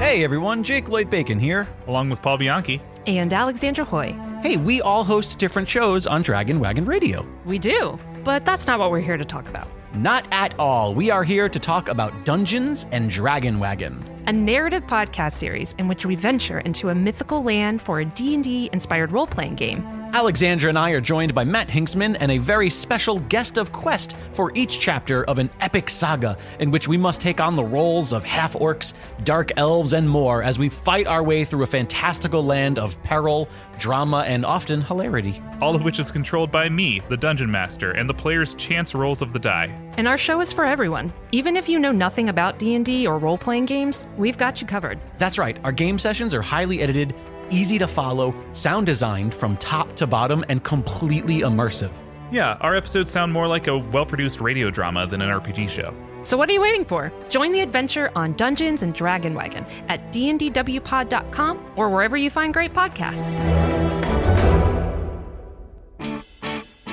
Hey everyone, Jake Lloyd-Bacon here. Along with Paul Bianchi. And Alexandra Hoy. Hey, we all host different shows on Dragon Wagon Radio. We do, but that's not what we're here to talk about. Not at all. We are here to talk about Dungeons and Dragon Wagon, a narrative podcast series in which we venture into a mythical land for a D&D inspired role-playing game. Alexandra and I are joined by Matt Hinksman and a very special guest of quest for each chapter of an epic saga in which we must take on the roles of half-orcs, dark elves, and more as we fight our way through a fantastical land of peril, drama, and often hilarity. All of which is controlled by me, the Dungeon Master, and the players' chance rolls of the die. And our show is for everyone. Even if you know nothing about D&D or role-playing games, we've got you covered. That's right. Our game sessions are highly edited, easy to follow, sound designed from top to bottom, and completely immersive. Yeah, our episodes sound more like a well-produced radio drama than an RPG show. So what are you waiting for? Join the adventure on Dungeons and Dragon Wagon at dndwpod.com or wherever you find great podcasts.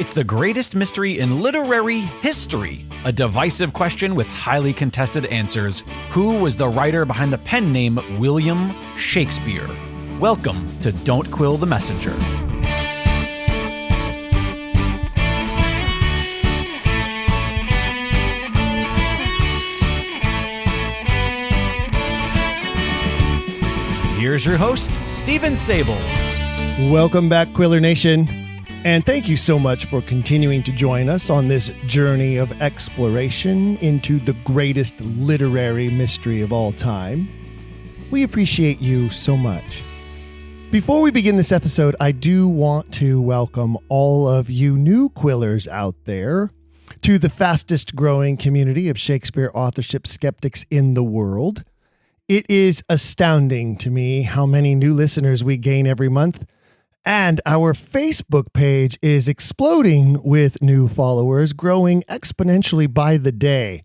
It's the greatest mystery in literary history. A divisive question with highly contested answers. Who was the writer behind the pen name William Shakespeare? Welcome to Don't Quill the Messenger. Here's your host, Stephen Sable. Welcome back, Quiller Nation. And thank you so much for continuing to join us on this journey of exploration into the greatest literary mystery of all time. We appreciate you so much. Before we begin this episode, I do want to welcome all of you new Quillers out there to the fastest growing community of Shakespeare authorship skeptics in the world. It is astounding to me how many new listeners we gain every month, and our Facebook page is exploding with new followers, growing exponentially by the day.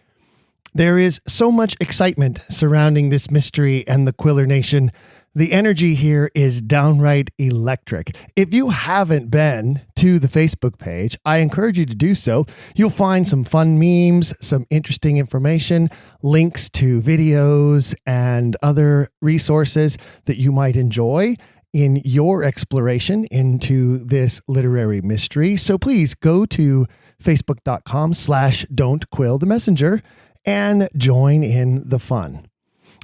There is so much excitement surrounding this mystery and the Quiller Nation. The energy here is downright electric. If you haven't been to the Facebook page, I encourage you to do so. You'll find some fun memes, some interesting information, links to videos, and other resources that you might enjoy in your exploration into this literary mystery. So please go to facebook.com/don'tquillthemessenger and join in the fun.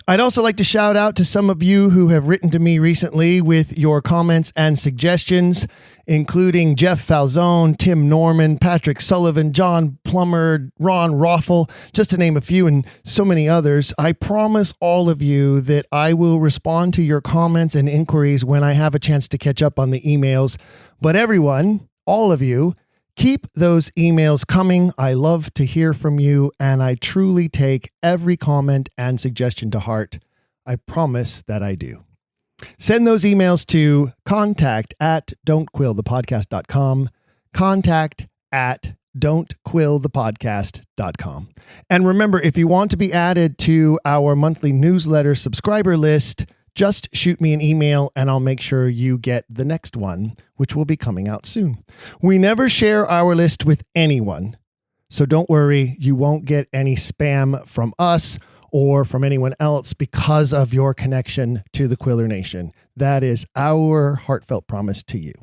I'd also like to shout out to some of you who have written to me recently with your comments and suggestions, including Jeff Falzone, Tim Norman, Patrick Sullivan, John Plummer, Ron Roffel, just to name a few, and so many others. I promise all of you that I will respond to your comments and inquiries when I have a chance to catch up on the emails. But everyone, all of you, keep those emails coming. I love to hear from you, and I truly take every comment and suggestion to heart. I promise that I do. Send those emails to contact@don'tquillthepodcast.com, contact@don'tquillthepodcast.com. And remember, if you want to be added to our monthly newsletter subscriber list, just shoot me an email and I'll make sure you get the next one, which will be coming out soon. We never share our list with anyone, so don't worry, you won't get any spam from us or from anyone else because of your connection to the Quiller Nation. That is our heartfelt promise to you.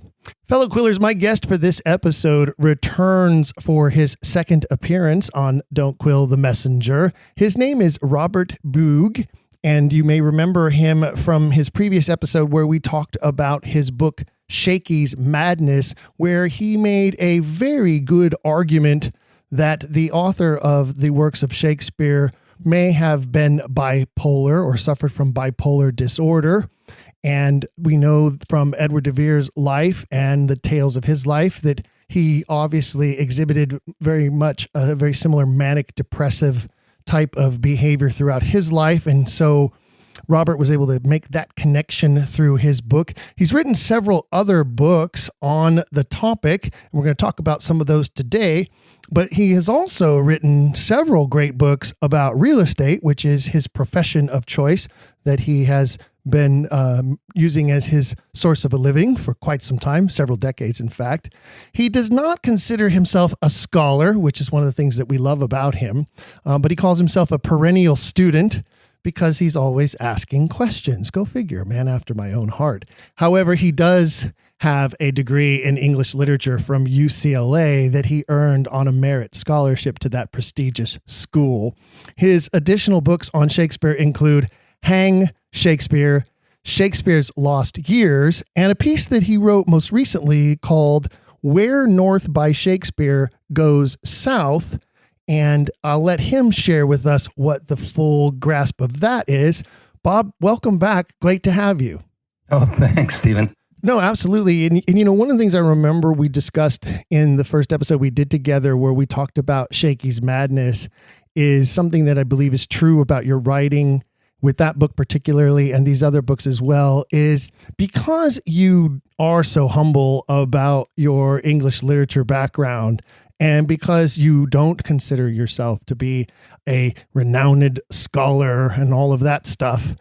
Fellow Quillers, my guest for this episode returns for his second appearance on Don't Quill the Messenger. His name is Robert Boog. And you may remember him from his previous episode where we talked about his book, Shakey's Madness, where he made a very good argument that the author of the works of Shakespeare may have been bipolar or suffered from bipolar disorder. And we know from Edward de Vere's life and the tales of his life that he obviously exhibited very much a very similar manic depressive type of behavior throughout his life. And so Robert was able to make that connection through his book. He's written several other books on the topic, and we're going to talk about some of those today. But he has also written several great books about real estate, which is his profession of choice that he has been using as his source of a living for quite some time, several decades, in fact. He does not consider himself a scholar, which is one of the things that we love about him, but he calls himself a perennial student because he's always asking questions. Go figure, man after my own heart. However, he does have a degree in English literature from UCLA that he earned on a merit scholarship to that prestigious school. His additional books on Shakespeare include Hang Shakespeare, Shakespeare's Lost Years, and a piece that he wrote most recently called Where North by Shakespeare Goes South. And I'll let him share with us what the full grasp of that is. Bob, welcome back. Great to have you. Oh, thanks, Stephen. No, absolutely. And you know, one of the things I remember we discussed in the first episode we did together where we talked about Shakey's madness is something that I believe is true about your writing with that book particularly and these other books as well, is because you are so humble about your English literature background and because you don't consider yourself to be a renowned scholar and all of that stuff,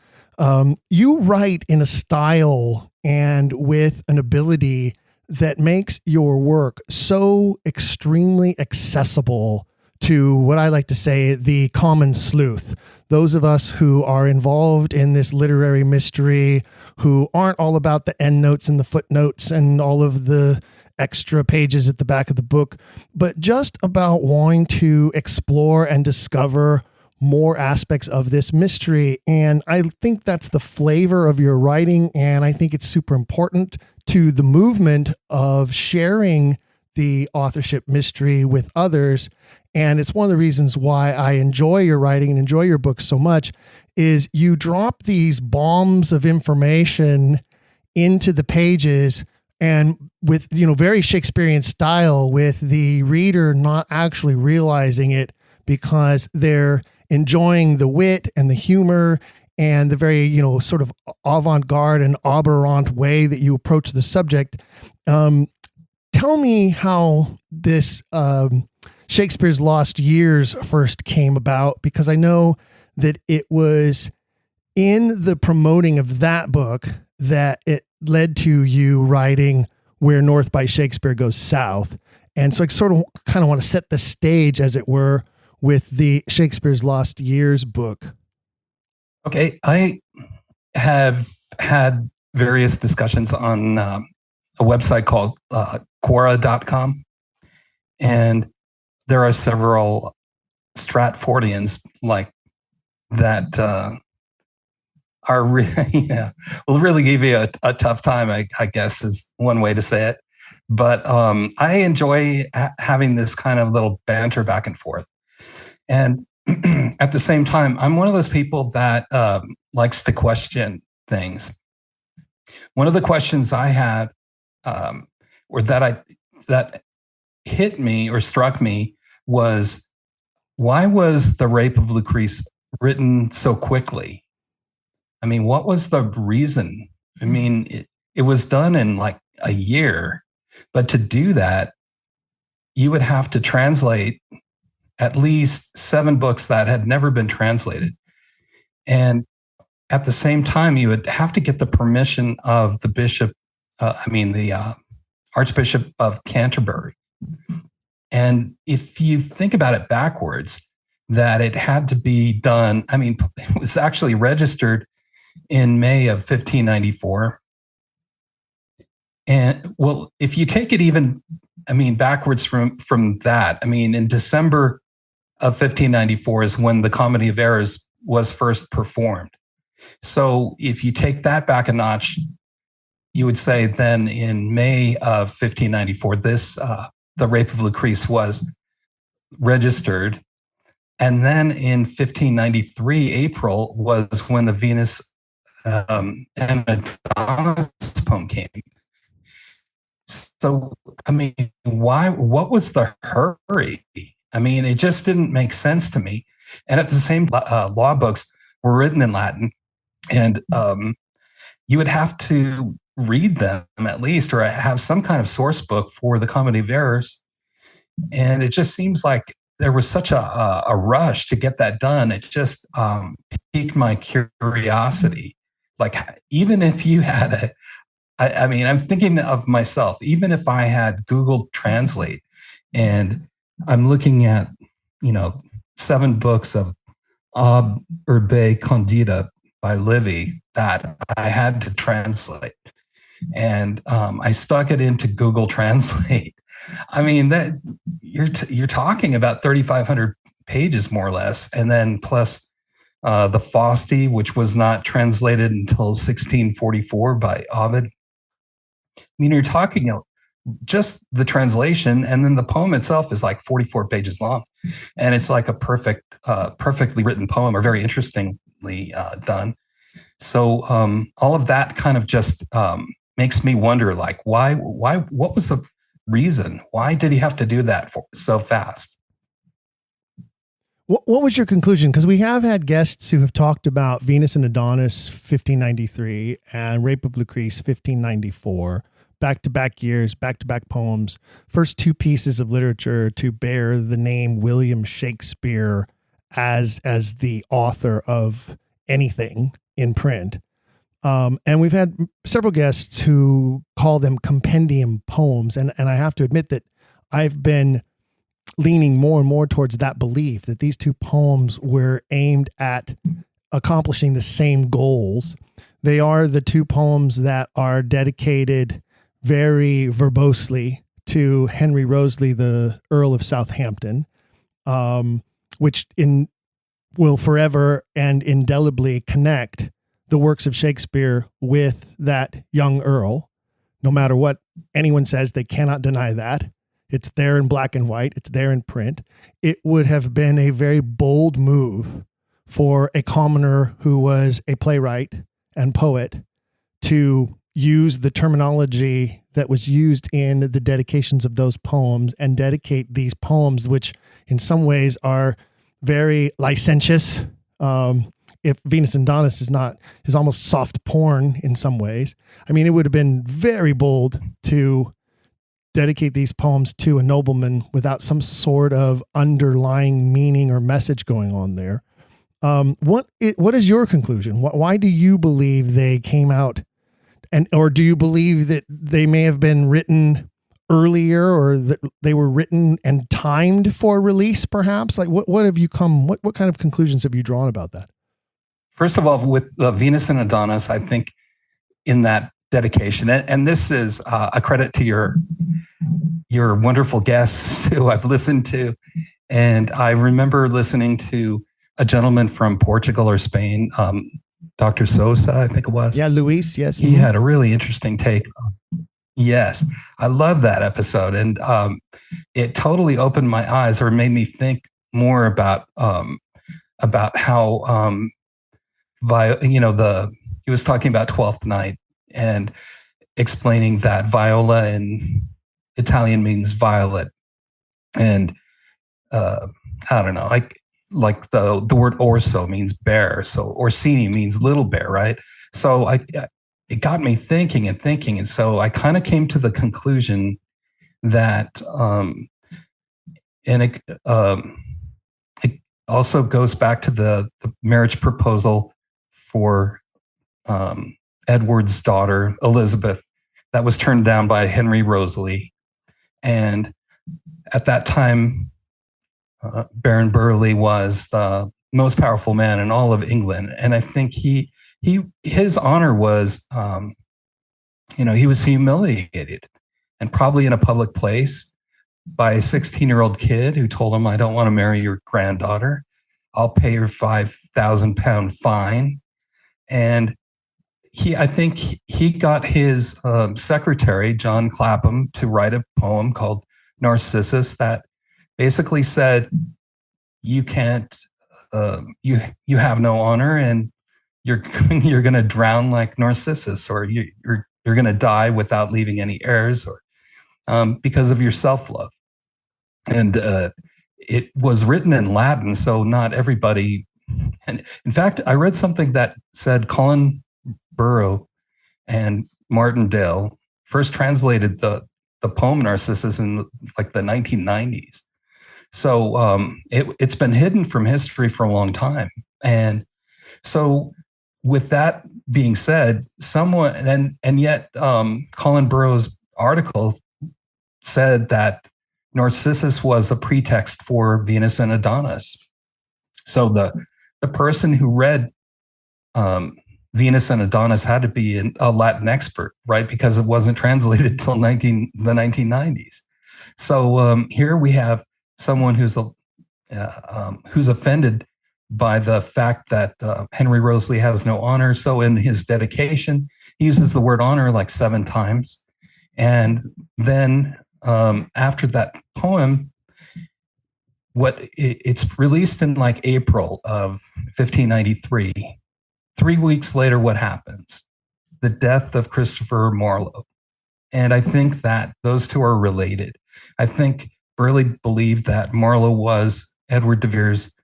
you write in a style and with an ability that makes your work so extremely accessible to what I like to say, the common sleuth. Those of us who are involved in this literary mystery, who aren't all about the endnotes and the footnotes and all of the extra pages at the back of the book, but just about wanting to explore and discover more aspects of this mystery. And I think that's the flavor of your writing. And I think it's super important to the movement of sharing the authorship mystery with others. And it's one of the reasons why I enjoy your writing and enjoy your books so much is you drop these bombs of information into the pages and with, you know, very Shakespearean style with the reader not actually realizing it because they're enjoying the wit and the humor and the very, you know, sort of avant-garde and aberrant way that you approach the subject. Tell me how this Shakespeare's Lost Years first came about, because I know that it was in the promoting of that book that it led to you writing Where North by Shakespeare Goes South. And so I sort of kind of want to set the stage, as it were, with the Shakespeare's Lost Years book. Okay. I have had various discussions on a website called Quora.com. And there are several Stratfordians like that are really, will really give you a tough time, I guess is one way to say it. But I enjoy having this kind of little banter back and forth. And at the same time, I'm one of those people that likes to question things. One of the questions I had, or that hit me or struck me, was why was The Rape of Lucrece written so quickly? I mean, what was the reason? I mean, it was done in like a year, but to do that, you would have to translate at least 7 books that had never been translated. And at the same time, you would have to get the permission of the the Archbishop of Canterbury. And if you think about it backwards, that it had to be done, I mean, it was actually registered in May of 1594. And well, if you take it even, I mean, backwards from that, I mean, in December of 1594 is when the Comedy of Errors was first performed. So if you take that back a notch, you would say then in May of 1594, The Rape of Lucrece was registered. And then in 1593, April was when the Venus and Adonis poem came. So, I mean, what was the hurry? I mean, it just didn't make sense to me. And at the same law books were written in Latin, and you would have to read them at least, or have some kind of source book for the Comedy of Errors. And it just seems like there was such a rush to get that done. It just piqued my curiosity. Like, even if you had I mean, I'm thinking of myself, even if I had Google Translate and I'm looking at, 7 books of Ob Urbe Condita by Livy that I had to translate. And I stuck it into Google Translate. I mean, that you're talking about 3,500 pages more or less, and then plus the Fausti, which was not translated until 1644 by Ovid. I mean, you're talking just the translation, and then the poem itself is like 44 pages long, and it's like a perfectly written poem, or very interestingly done. So all of that kind of just makes me wonder, like, why, what was the reason? Why did he have to do that so fast? What was your conclusion? Because we have had guests who have talked about Venus and Adonis, 1593, and Rape of Lucrece, 1594, back-to-back years, back-to-back poems, first two pieces of literature to bear the name William Shakespeare as the author of anything in print. And we've had several guests who call them compendium poems. And I have to admit that I've been leaning more and more towards that belief that these two poems were aimed at accomplishing the same goals. They are the two poems that are dedicated very verbosely to Henry Wriothesley, the Earl of Southampton, which will forever and indelibly connect the works of Shakespeare with that young Earl. No matter what anyone says, they cannot deny that. It's there in black and white. It's there in print. It would have been a very bold move for a commoner who was a playwright and poet to use the terminology that was used in the dedications of those poems and dedicate these poems, which in some ways are very licentious. If Venus and Adonis is almost soft porn in some ways. I mean, it would have been very bold to dedicate these poems to a nobleman without some sort of underlying meaning or message going on there. What is your conclusion? Why do you believe they came out, or do you believe that they may have been written earlier, or that they were written and timed for release, perhaps? Like, what have you what kind of conclusions have you drawn about that? First of all, with Venus and Adonis, I think in that dedication, and this is a credit to your wonderful guests who I've listened to, and I remember listening to a gentleman from Portugal or Spain, Dr. Sosa, I think it was. Yeah, Luís, yes. He had a really interesting take. Yes, I love that episode, and it totally opened my eyes, or made me think more about how he was talking about Twelfth Night and explaining that viola in Italian means violet, and I don't know, like the word orso means bear, so Orsini means little bear, right? So it got me thinking, and so I kind of came to the conclusion that it also goes back to the marriage proposal for Edward's daughter, Elizabeth, that was turned down by Henry Wriothesley. And at that time, Baron Burghley was the most powerful man in all of England. And I think his honor was, he was humiliated, and probably in a public place, by a 16-year-old kid who told him, "I don't want to marry your granddaughter. I'll pay your £5,000 fine." And I think he got his secretary, John Clapham, to write a poem called Narcissus that basically said, "You can't, you have no honor, and you're going to drown like Narcissus, or you're going to die without leaving any heirs, or because of your self-love." And it was written in Latin, so not everybody. And in fact, I read something that said Colin Burrow and Martindale first translated the poem Narcissus in like the 1990s. So it's been hidden from history for a long time. And so with that being said, and yet Colin Burrow's article said that Narcissus was the pretext for Venus and Adonis. So the the person who read Venus and Adonis had to be a Latin expert, right? Because it wasn't translated till the 1990s. So here we have someone who's offended by the fact that Henry Wriothesley has no honor. So in his dedication, he uses the word honor like 7 times. And then after that poem, it's released in like April of 1593. 3 weeks later, what happens? The death of Christopher Marlowe. And I think that those two are related. I think Burleigh believed that Marlowe was Edward de Vere's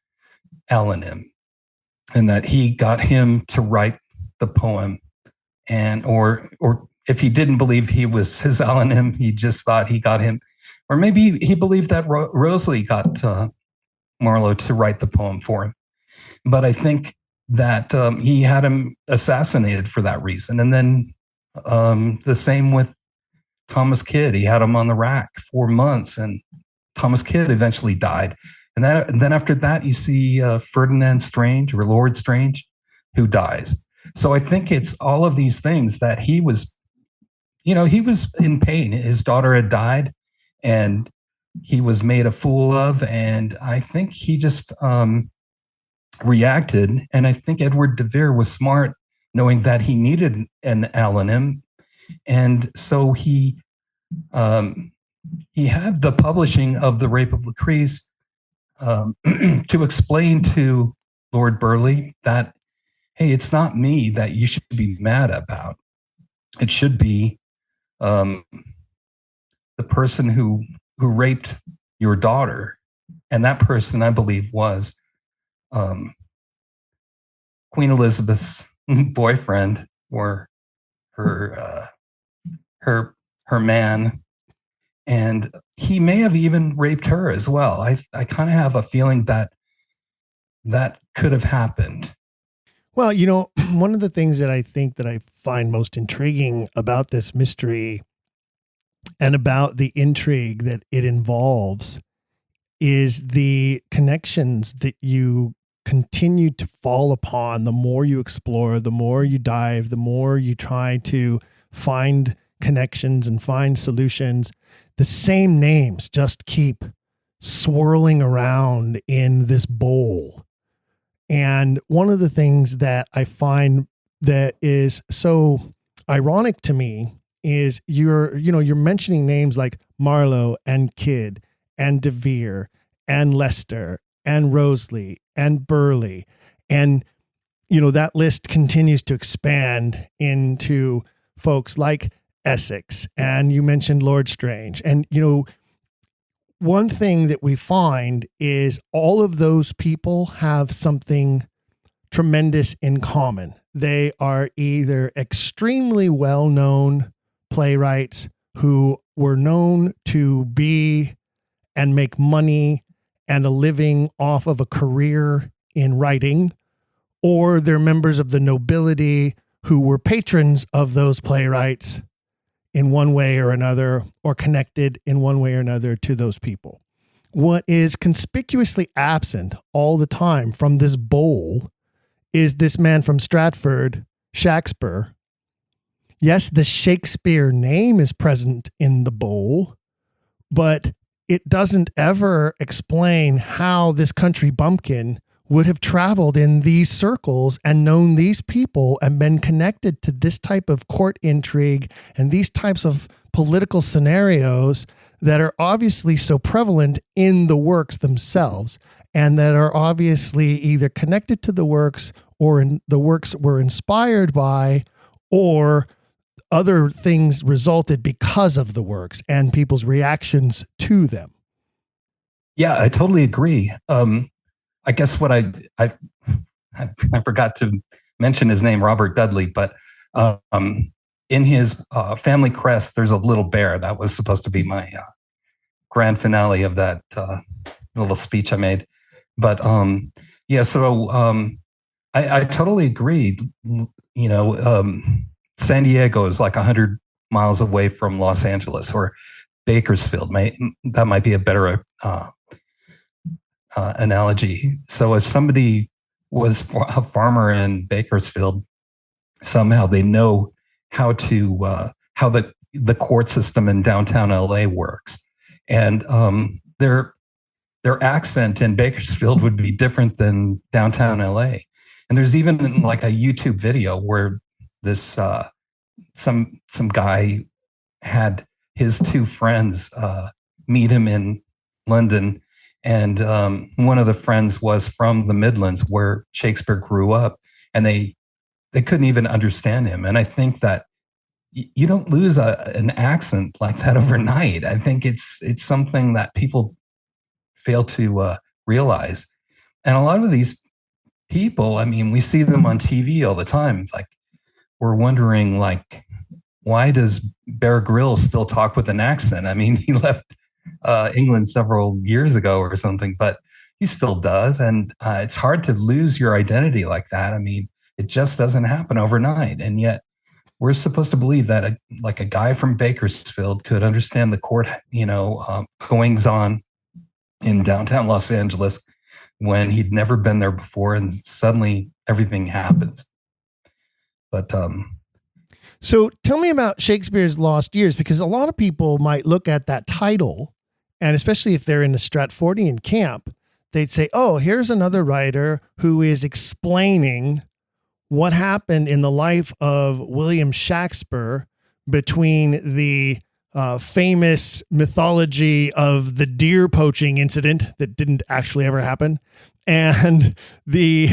Alanim, and that he got him to write the poem, and or if he didn't believe he was his Alanim, he just thought he got him, or maybe he believed that Wriothesley got Marlowe to write the poem for him. But I think that he had him assassinated for that reason. And then the same with Thomas Kidd. He had him on the rack for months, and Thomas Kidd eventually died. And then after that, you see Ferdinand Strange, or Lord Strange, who dies. So I think it's all of these things that he was in pain. His daughter had died, and he was made a fool of. And I think he just reacted. And I think Edward de Vere was smart, knowing that he needed an Alanim. And so he had the publishing of The Rape of Lucrece to explain to Lord Burleigh that, hey, it's not me that you should be mad about. It should be the person who raped your daughter. And that person, I believe, was Queen Elizabeth's boyfriend, or her man. And he may have even raped her as well. I kind of have a feeling that could have happened. Well, one of the things that I think that I find most intriguing about this mystery and about the intrigue that it involves is the connections that you continue to fall upon. The more you explore, the more you dive, the more you try to find connections and find solutions. The same names just keep swirling around in this bowl. And one of the things that I find that is so ironic to me is you're mentioning names like Marlowe and Kidd and de Vere and Leicester and Wriothesley and Burleigh. And, that list continues to expand into folks like Essex, and you mentioned Lord Strange. And, one thing that we find is all of those people have something tremendous in common. They are either extremely well-known playwrights who were known to be and make money and a living off of a career in writing, or they're members of the nobility who were patrons of those playwrights in one way or another, or connected in one way or another to those people. What is conspicuously absent all the time from this bowl is this man from Stratford, Shakespeare. Yes, the Shakespeare name is present in the bowl, but it doesn't ever explain how this country bumpkin would have traveled in these circles and known these people and been connected to this type of court intrigue and these types of political scenarios that are obviously so prevalent in the works themselves, and that are obviously either connected to the works, or the works were inspired by, or other things resulted because of the works and people's reactions to them. Yeah, I totally agree. I guess what I forgot to mention his name, Robert Dudley, but in his family crest, there's a little bear. That was supposed to be my grand finale of that little speech I made. But I totally agree. San Diego is like 100 miles away from Los Angeles, or Bakersfield. That might be a better analogy. So if somebody was a farmer in Bakersfield. Somehow they know how the court system in downtown LA works. And their accent in Bakersfield would be different than downtown LA. And there's even like a YouTube video where this some guy had his two friends meet him in London, and one of the friends was from the Midlands where Shakespeare grew up, and they couldn't even understand him. And I think that you don't lose an accent like that overnight. I think it's something that people fail to realize. And a lot of these people, I mean, we see them on TV all the time. Like, we're wondering, like, why does Bear Grylls still talk with an accent? I mean, he left England several years ago or something, but he still does. And it's hard to lose your identity like that. I mean, it just doesn't happen overnight. And yet we're supposed to believe that a guy from Bakersfield could understand the court, goings on in downtown Los Angeles when he'd never been there before, and suddenly everything happens. But so tell me about Shakespeare's Lost Years, because a lot of people might look at that title, and especially if they're in the Stratfordian camp, they'd say, oh, here's another writer who is explaining what happened in the life of William Shakespeare between the famous mythology of the deer poaching incident that didn't actually ever happen, and the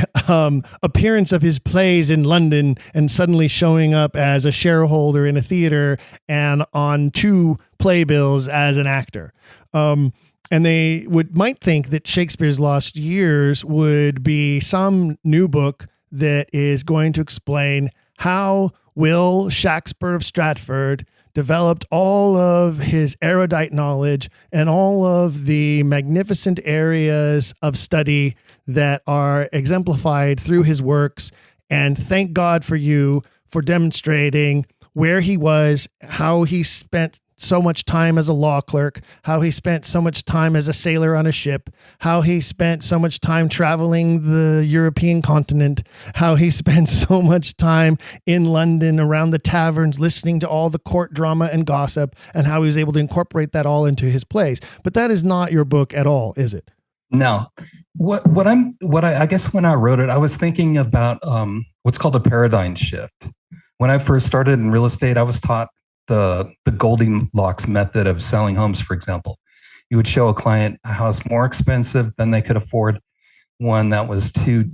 appearance of his plays in London and suddenly showing up as a shareholder in a theater and on 2 playbills as an actor. And they might think that Shakespeare's Lost Years would be some new book that is going to explain how Will Shakespeare of Stratford developed all of his erudite knowledge and all of the magnificent areas of study that are exemplified through his works. And thank God for you for demonstrating where he was, how he spent so much time as a law clerk, how he spent so much time as a sailor on a ship, how he spent so much time traveling the European continent, how he spent so much time in London around the taverns listening to all the court drama and gossip, and how he was able to incorporate that all into his plays. But that is not your book at all, is it? No. I guess when I wrote it, I was thinking about what's called a paradigm shift. When I first started in real estate, I was taught the Goldilocks method of selling homes, for example. You would show a client a house more expensive than they could afford, one that was too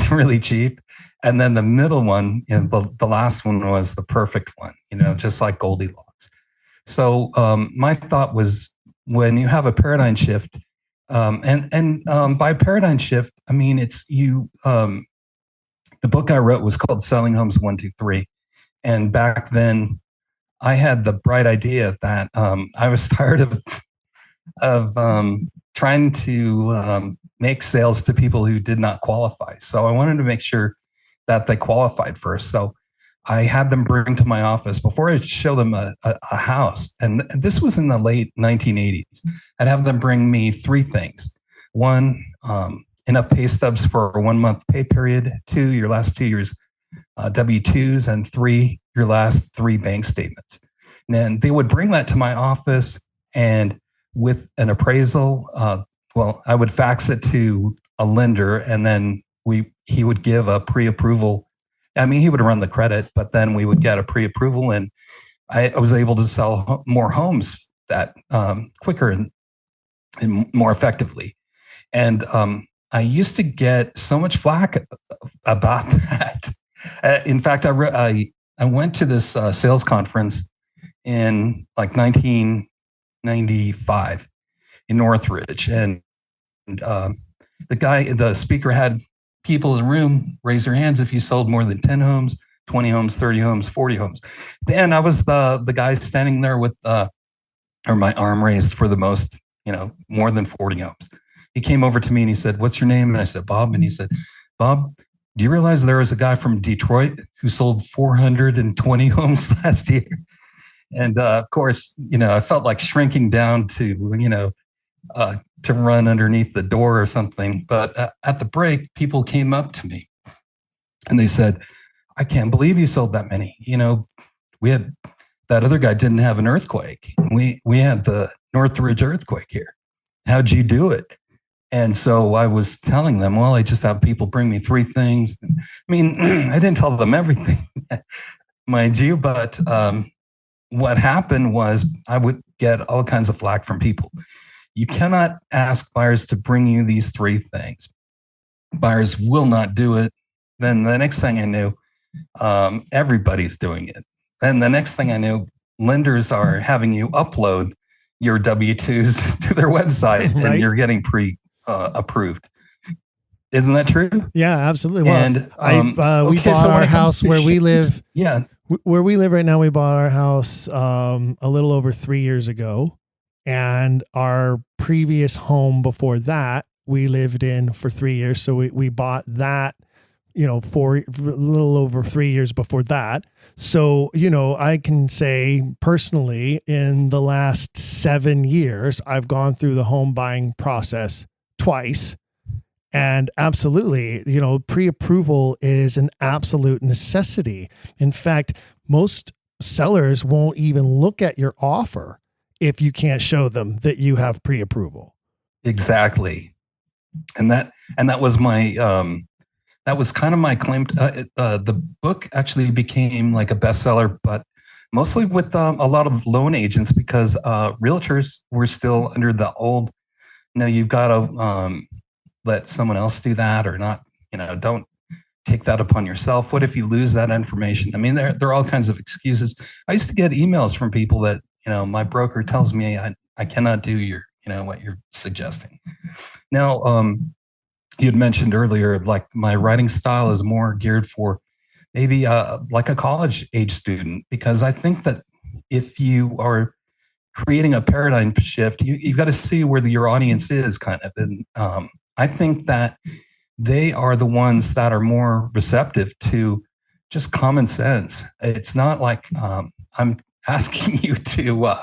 really cheap, and then the middle one, the last one was the perfect one, just like Goldilocks. So my thought was, when you have a paradigm shift, and by paradigm shift, I mean it's you. The book I wrote was called Selling Homes 1, 2, 3, and back then I had the bright idea that I was tired of trying to make sales to people who did not qualify. So I wanted to make sure that they qualified first. So I had them bring to my office before I show them a house. And this was in the late 1980s. I'd have them bring me 3 things. 1, enough pay stubs for a 1-month pay period. 2, your last 2 years W-2s, and 3, your last 3 bank statements. And then they would bring that to my office, and with an appraisal, I would fax it to a lender, and then he would give a pre-approval. I mean, he would run the credit, but then we would get a pre-approval, and I was able to sell more homes that quicker and more effectively. And I used to get so much flack about that. In fact, I went to this sales conference in like 1995 in Northridge, and the speaker had people in the room raise their hands if you sold more than 10 homes, 20 homes, 30 homes, 40 homes. Then I was the guy standing there with my arm raised for the most, more than 40 homes. He came over to me and he said, "What's your name?" And I said, "Bob." And he said, "Bob, do you realize there was a guy from Detroit who sold 420 homes last year?" And of course, I felt like shrinking down to, to run underneath the door or something. But at the break, people came up to me and they said, I can't believe you sold that many. We had, that other guy didn't have an earthquake. We had the Northridge earthquake here. How'd you do it? And so I was telling them, well, I just have people bring me 3 things. I mean, I didn't tell them everything, mind you, but what happened was I would get all kinds of flack from people. You cannot ask buyers to bring you these 3 things. Buyers will not do it. Then the next thing I knew, everybody's doing it. Then the next thing I knew, lenders are having you upload your W-2s to their website, right? And you're getting approved. Isn't that true? Yeah, absolutely. Well, and we bought our house where we live. Yeah. Where we live right now, we bought our house a little over 3 years ago. And our previous home before that, we lived in for 3 years. So we bought that, for a little over 3 years before that. So, I can say personally, in the last 7 years, I've gone through the home buying process twice. And absolutely, pre-approval is an absolute necessity. In fact, most sellers won't even look at your offer if you can't show them that you have pre-approval. Exactly. And that was my, that was kind of my claim. The book actually became like a bestseller, but mostly with a lot of loan agents because realtors were still under the old, you've got to let someone else do that or not, don't take that upon yourself. What if you lose that information? I mean, there are all kinds of excuses. I used to get emails from people that, my broker tells me I cannot do your, what you're suggesting. Now, you had mentioned earlier, like my writing style is more geared for maybe like a college age student, because I think that if you are creating a paradigm shift, you've got to see where your audience is kind of. And I think that they are the ones that are more receptive to just common sense. It's not like I'm asking you to,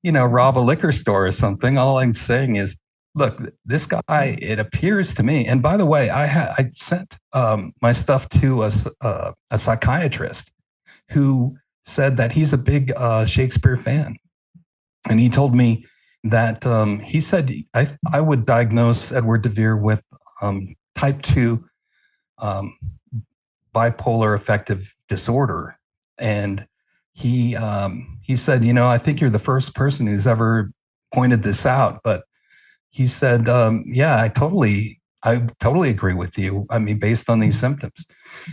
rob a liquor store or something. All I'm saying is, look, this guy, it appears to me, and by the way, I sent my stuff to a psychiatrist who said that he's a big Shakespeare fan. And he told me that he said I would diagnose Edward de Vere with type 2 bipolar affective disorder. And he said, I think you're the first person who's ever pointed this out. But he said, yeah, I totally agree with you. I mean, based on these symptoms.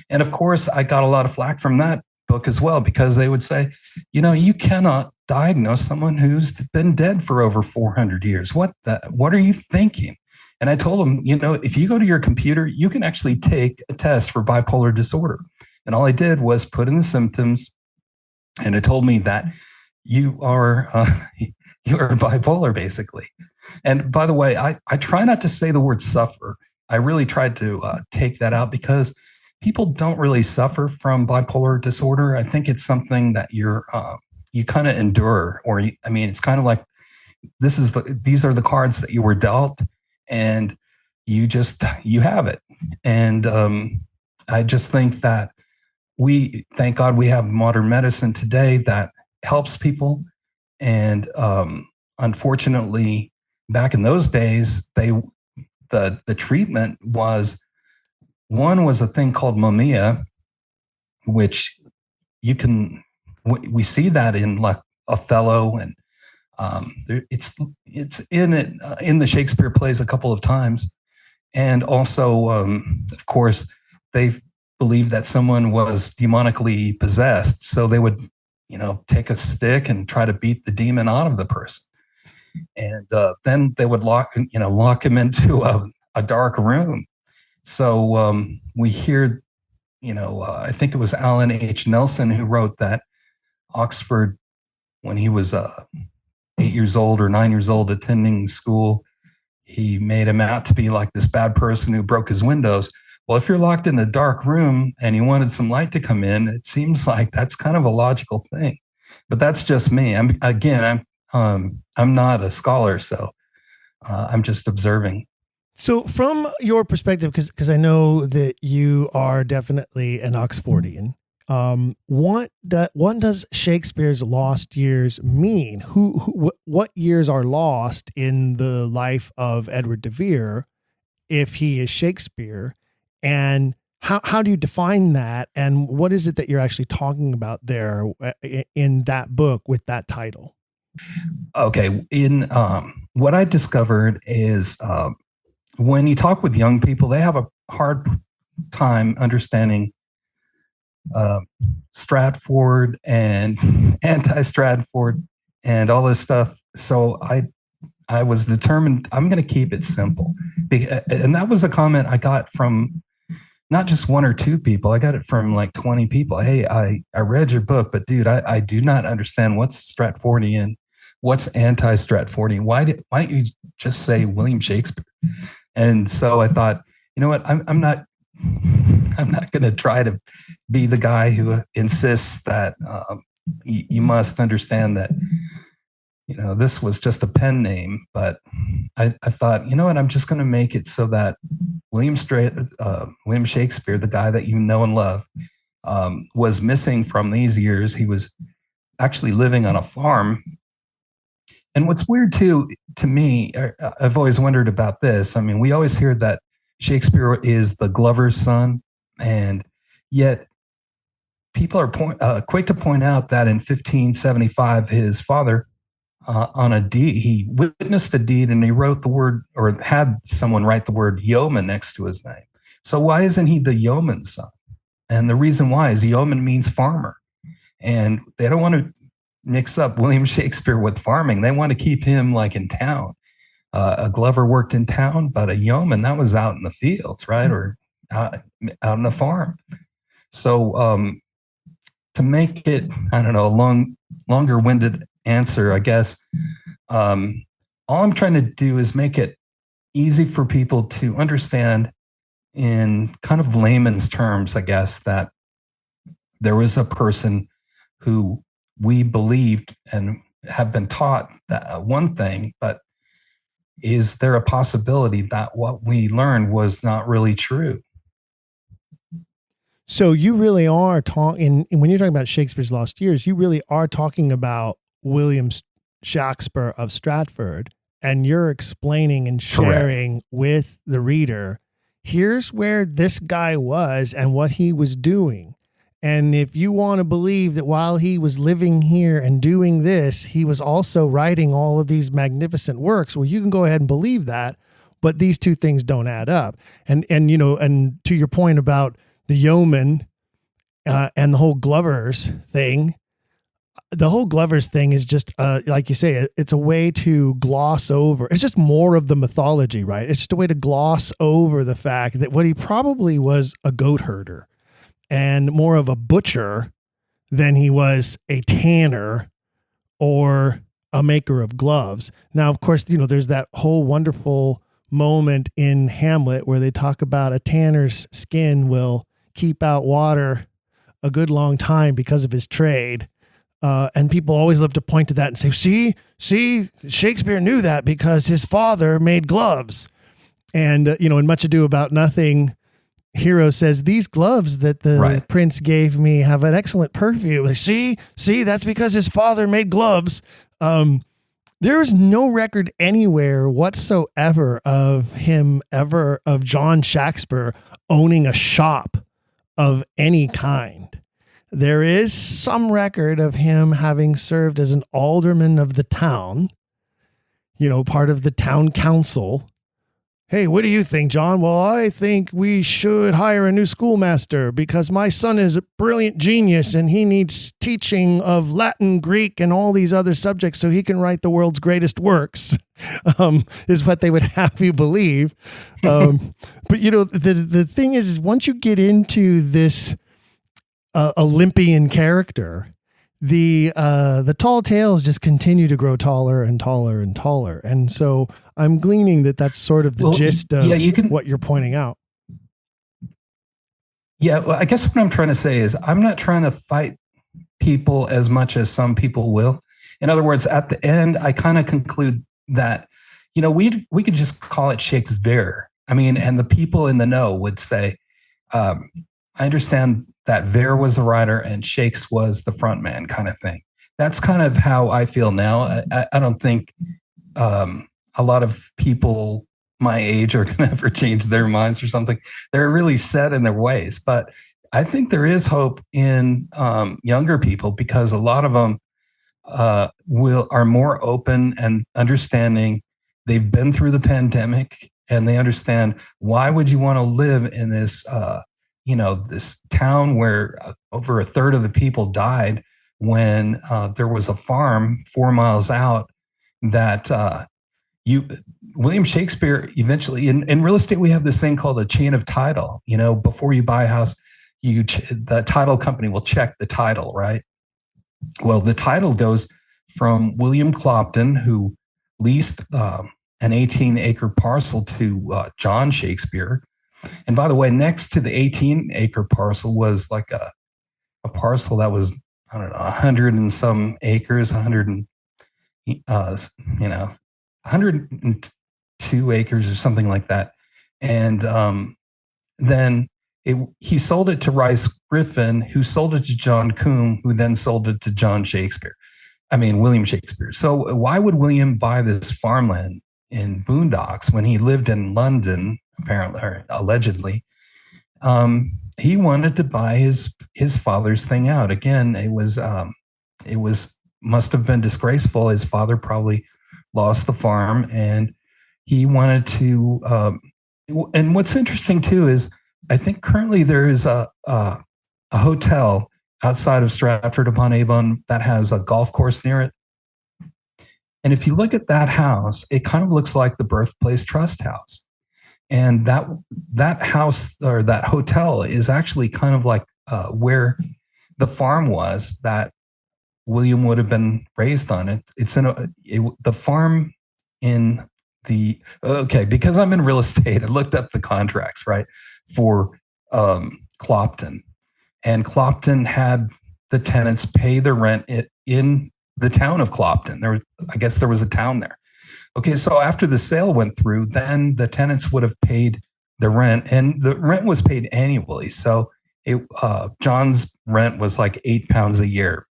And of course, I got a lot of flack from that book as well, because they would say, you cannot diagnose someone who's been dead for over 400 years. What are you thinking? And I told them, if you go to your computer, you can actually take a test for bipolar disorder. And all I did was put in the symptoms, and it told me that you are bipolar, basically. And by the way, I try not to say the word suffer. I really tried to take that out, because people don't really suffer from bipolar disorder. I think it's something that you kind of endure, or it's kind of like these are the cards that you were dealt, and you have it. And I just think that thank God we have modern medicine today that helps people. And unfortunately, back in those days, the treatment was a thing called mumia, which we see that in like Othello, and it's in it in the Shakespeare plays a couple of times. And also, of course, they believed that someone was demonically possessed, so they would take a stick and try to beat the demon out of the person. And then they would lock him into a dark room. So we hear, I think it was Alan H. Nelson who wrote that Oxford, when he was 8 years old or 9 years old attending school, he made him out to be like this bad person who broke his windows. Well, if you're locked in a dark room and you wanted some light to come in, it seems like that's kind of a logical thing. But that's just me. I'm not a scholar, so I'm just observing. So from your perspective, because I know that you are definitely an Oxfordian, what does Shakespeare's lost years mean? What years are lost in the life of Edward de Vere if he is Shakespeare? And how do you define that? And what is it that you're actually talking about there in that book with that title? Okay. In what I discovered is when you talk with young people, they have a hard time understanding Stratford and anti-Stratford and all this stuff. So I was determined I'm going to keep it simple. And that was a comment I got from not just one or two people. I got it from like 20 people. Hey, I read your book, but dude, I do not understand what's Stratfordian, what's anti-Stratfordian. Why don't you just say William Shakespeare? And so I thought, you know what, I'm not going to try to be the guy who insists that you must understand that, you know, this was just a pen name. But I thought, you know what, I'm just going to make it so that William Shakespeare, the guy that you know and love, was missing from these years. He was actually living on a farm. And what's weird too, to me, I've always wondered about this. I mean, we always hear that Shakespeare is the Glover's son, and yet people are quick to point out that in 1575, his father, on a deed, he witnessed a deed and he wrote the word, or had someone write the word yeoman next to his name. So why isn't he the yeoman's son? And the reason why is yeoman means farmer, and they don't want to mix up William Shakespeare with farming. They want to keep him like in town. A Glover worked in town, but a yeoman, that was out in the fields, right? Or out on the farm. So to make it, I don't know, a longer-winded answer, I guess, all I'm trying to do is make it easy for people to understand in kind of layman's terms, I guess, that there was a person who we believed and have been taught that one thing, but is there a possibility that what we learned was not really true? So you really are talking, when you're talking about Shakespeare's lost years, you really are talking about William Shakespeare of Stratford, and you're explaining and sharing Correct. with the reader, here's where this guy was and what he was doing. And if you want to believe that while he was living here and doing this, he was also writing all of these magnificent works, well, you can go ahead and believe that, but these two things don't add up. And you know, and to your point about the yeoman and the whole Glover's thing, the whole Glover's thing is just, like you say, it's a way to gloss over. It's just more of the mythology, right? It's just a way to gloss over the fact that what he probably was a goat herder and more of a butcher than he was a tanner or a maker of gloves. Now, of course, you know, there's that whole wonderful moment in Hamlet where they talk about a tanner's skin will keep out water a good long time because of his trade. And people always love to point to that and say, see, Shakespeare knew that because his father made gloves. And, you know, in Much Ado About Nothing, Hero says, these gloves that the prince gave me have an excellent perfume. Like, see, that's because his father made gloves. There is no record anywhere whatsoever of John Shakespeare owning a shop of any kind. There is some record of him having served as an alderman of the town, you know, part of the town council. Hey, what do you think, John? Well, I think we should hire a new schoolmaster because my son is a brilliant genius and he needs teaching of Latin, Greek, and all these other subjects so he can write the world's greatest works, is what they would have you believe. But, you know, the thing is once you get into this Olympian character, the tall tales just continue to grow taller and taller and taller. And so I'm gleaning that that's sort of the gist of what you're pointing out. Yeah, well, I guess what I'm trying to say is I'm not trying to fight people as much as some people will. In other words, at the end, I kind of conclude that, we could just call it Shakespeare. I mean, and the people in the know would say, I understand that Ver was the writer and Shakes was the front man kind of thing. That's kind of how I feel now. I don't think a lot of people my age are going to ever change their minds or something. They're really set in their ways. But I think there is hope in younger people, because a lot of them are more open and understanding. They've been through the pandemic and they understand, why would you want to live in this this town where over a third of the people died when there was a farm 4 miles out that William Shakespeare eventually, in real estate, we have this thing called a chain of title. Before you buy a house, the title company will check the title, right? Well, the title goes from William Clopton, who leased an 18-acre parcel to John Shakespeare. And by the way, next to the 18-acre parcel was like a parcel that was, I don't know, 100 and some acres, 102 acres or something like that. And then he sold it to Rice Griffin, who sold it to John Coombe, who then sold it to William Shakespeare. So why would William buy this farmland in Boondocks when he lived in London, apparently, or allegedly? He wanted to buy his father's thing out. Again, it must have been disgraceful. His father probably lost the farm, and he wanted to. And what's interesting too is, I think currently there is a hotel outside of Stratford-upon-Avon that has a golf course near it. And if you look at that house, it kind of looks like the Birthplace Trust House. And that house, or that hotel, is actually kind of like where the farm was that William would have been raised on. It's in the farm in the, because I'm in real estate, I looked up the contracts, right, for Clopton. And Clopton had the tenants pay their rent in the town of Clopton. I guess there was a town there. Okay, so after the sale went through, then the tenants would have paid the rent, and the rent was paid annually. So John's rent was like £8 a year.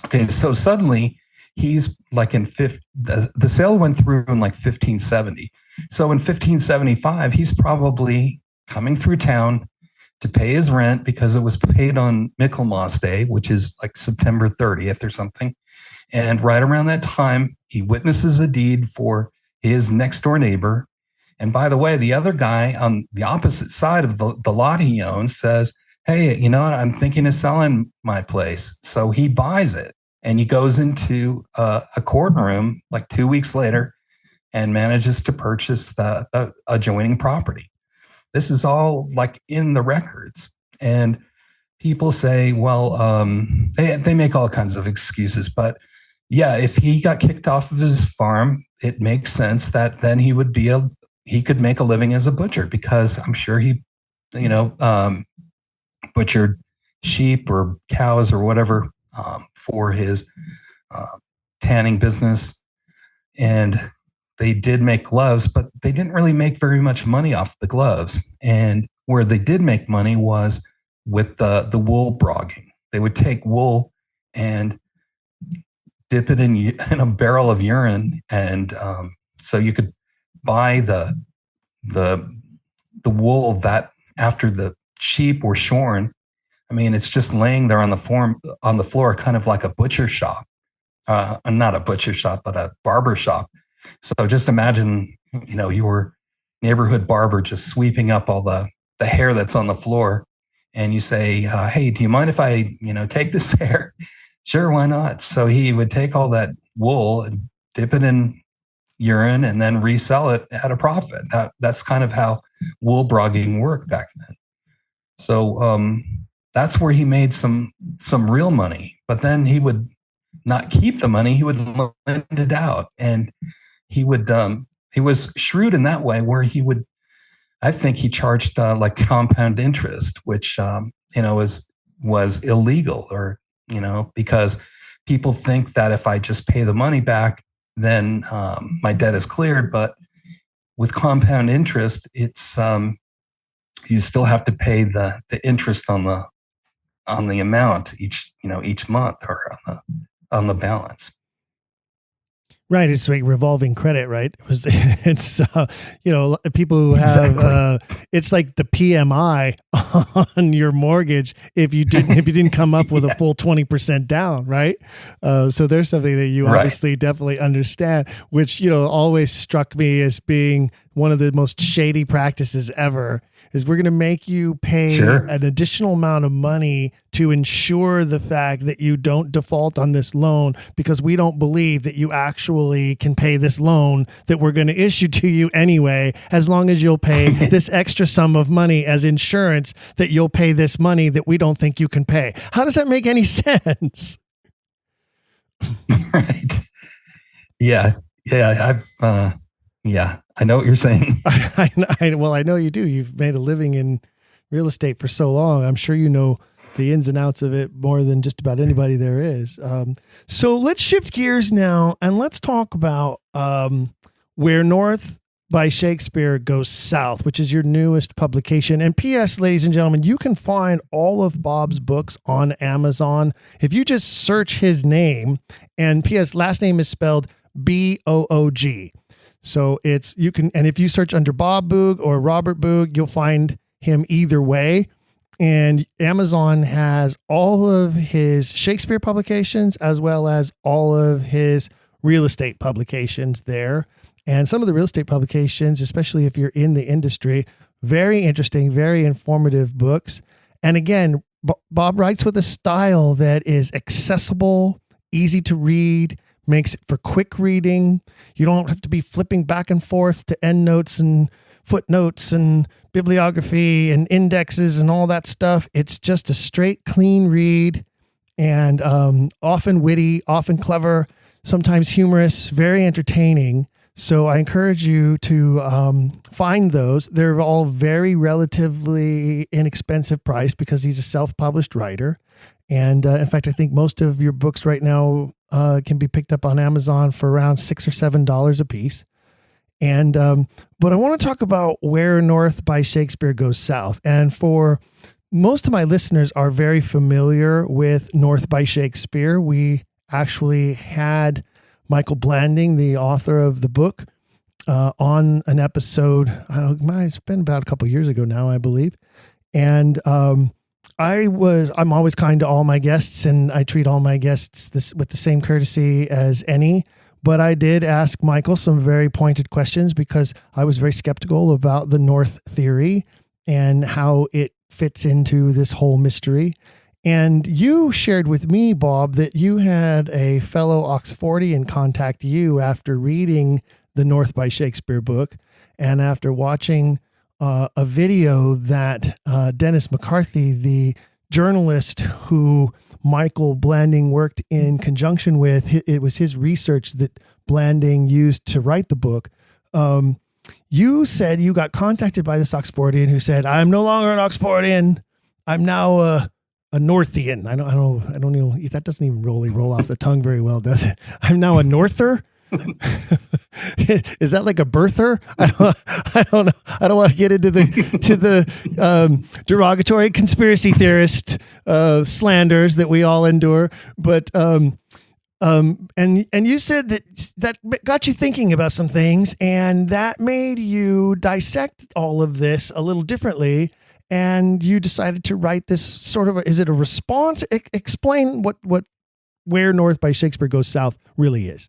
Okay, so suddenly he's like the sale went through in like 1570. So in 1575, he's probably coming through town to pay his rent, because it was paid on Michaelmas Day, which is like September 30th or something. And right around that time, he witnesses a deed for his next door neighbor. And by the way, the other guy on the opposite side of the lot he owns says, hey, you know what? I'm thinking of selling my place. So he buys it, and he goes into a courtroom like 2 weeks later and manages to purchase the adjoining property. This is all like in the records. And people say, well, they make all kinds of excuses, but yeah, if he got kicked off of his farm, it makes sense that then he could make a living as a butcher, because I'm sure he, butchered sheep or cows or whatever for his tanning business. And they did make gloves, but they didn't really make very much money off the gloves. And where they did make money was with the wool brogging. They would take wool and dip it in a barrel of urine, and so you could buy the wool that after the sheep were shorn. I mean, it's just laying there on the floor, kind of like a butcher shop, not a butcher shop, but a barber shop. So just imagine, your neighborhood barber just sweeping up all the hair that's on the floor, and you say, hey, do you mind if I, take this hair? Sure, why not? So he would take all that wool and dip it in urine and then resell it at a profit. That's kind of how wool brogging worked back then. So that's where he made some real money. But then he would not keep the money; he would lend it out, and he was shrewd in that way, where I think he charged like compound interest, which was illegal, or because people think that if I just pay the money back, then my debt is cleared. But with compound interest, it's you still have to pay the interest on the amount each month, or on the balance. Right. It's like revolving credit, right? It's people who have, it's like the PMI on your mortgage if you didn't come up with a full 20% down, right? So there's something that you obviously definitely understand, which, always struck me as being one of the most shady practices ever. Is we're going to make you pay an additional amount of money to ensure the fact that you don't default on this loan, because we don't believe that you actually can pay this loan that we're going to issue to you anyway, as long as you'll pay this extra sum of money as insurance that you'll pay this money that we don't think you can pay. How does that make any sense? Right. Yeah. I know what you're saying. Well, I know you do. You've made a living in real estate for so long. I'm sure you know the ins and outs of it more than just about anybody there is. So let's shift gears now and let's talk about Where North by Shakespeare Goes South, which is your newest publication. And P.S., ladies and gentlemen, you can find all of Bob's books on Amazon. If you just search his name, and P.S., last name is spelled B-O-O-G. So and if you search under Bob Boog or Robert Boog, you'll find him either way. And Amazon has all of his Shakespeare publications as well as all of his real estate publications there. And some of the real estate publications, especially if you're in the industry, very interesting, very informative books. And again, Bob writes with a style that is accessible, easy to read, makes it for quick reading. You don't have to be flipping back and forth to endnotes and footnotes and bibliography and indexes and all that stuff. It's just a straight, clean read, and often witty, often clever, sometimes humorous, very entertaining. So I encourage you to find those. They're all very relatively inexpensive price because he's a self-published writer. And in fact, I think most of your books right now can be picked up on Amazon for around $6 or $7 a piece. And but I want to talk about Where North by Shakespeare Goes South. And for most of my listeners are very familiar with North by Shakespeare. We actually had Michael Blanding, the author of the book, on an episode. It's been about a couple of years ago now, I believe. And I'm always kind to all my guests, and I treat all my guests with the same courtesy as any. But I did ask Michael some very pointed questions because I was very skeptical about the North theory and how it fits into this whole mystery. And you shared with me, Bob, that you had a fellow Oxfordian contact you after reading the North by Shakespeare book and after watching a video that Dennis McCarthy, the journalist who Michael Blanding worked in conjunction with, it was his research that Blanding used to write the book. You said you got contacted by this Oxfordian who said, "I'm no longer an Oxfordian. I'm now a Northian." I don't know. That doesn't even really roll off the tongue very well, does it? "I'm now a Norther." Is that like a birther? I don't know. I don't want to get into the derogatory conspiracy theorist slanders that we all endure. But and you said that got you thinking about some things, and that made you dissect all of this a little differently. And you decided to write this sort of is it a response? Explain what Where North by Shakespeare Goes South really is.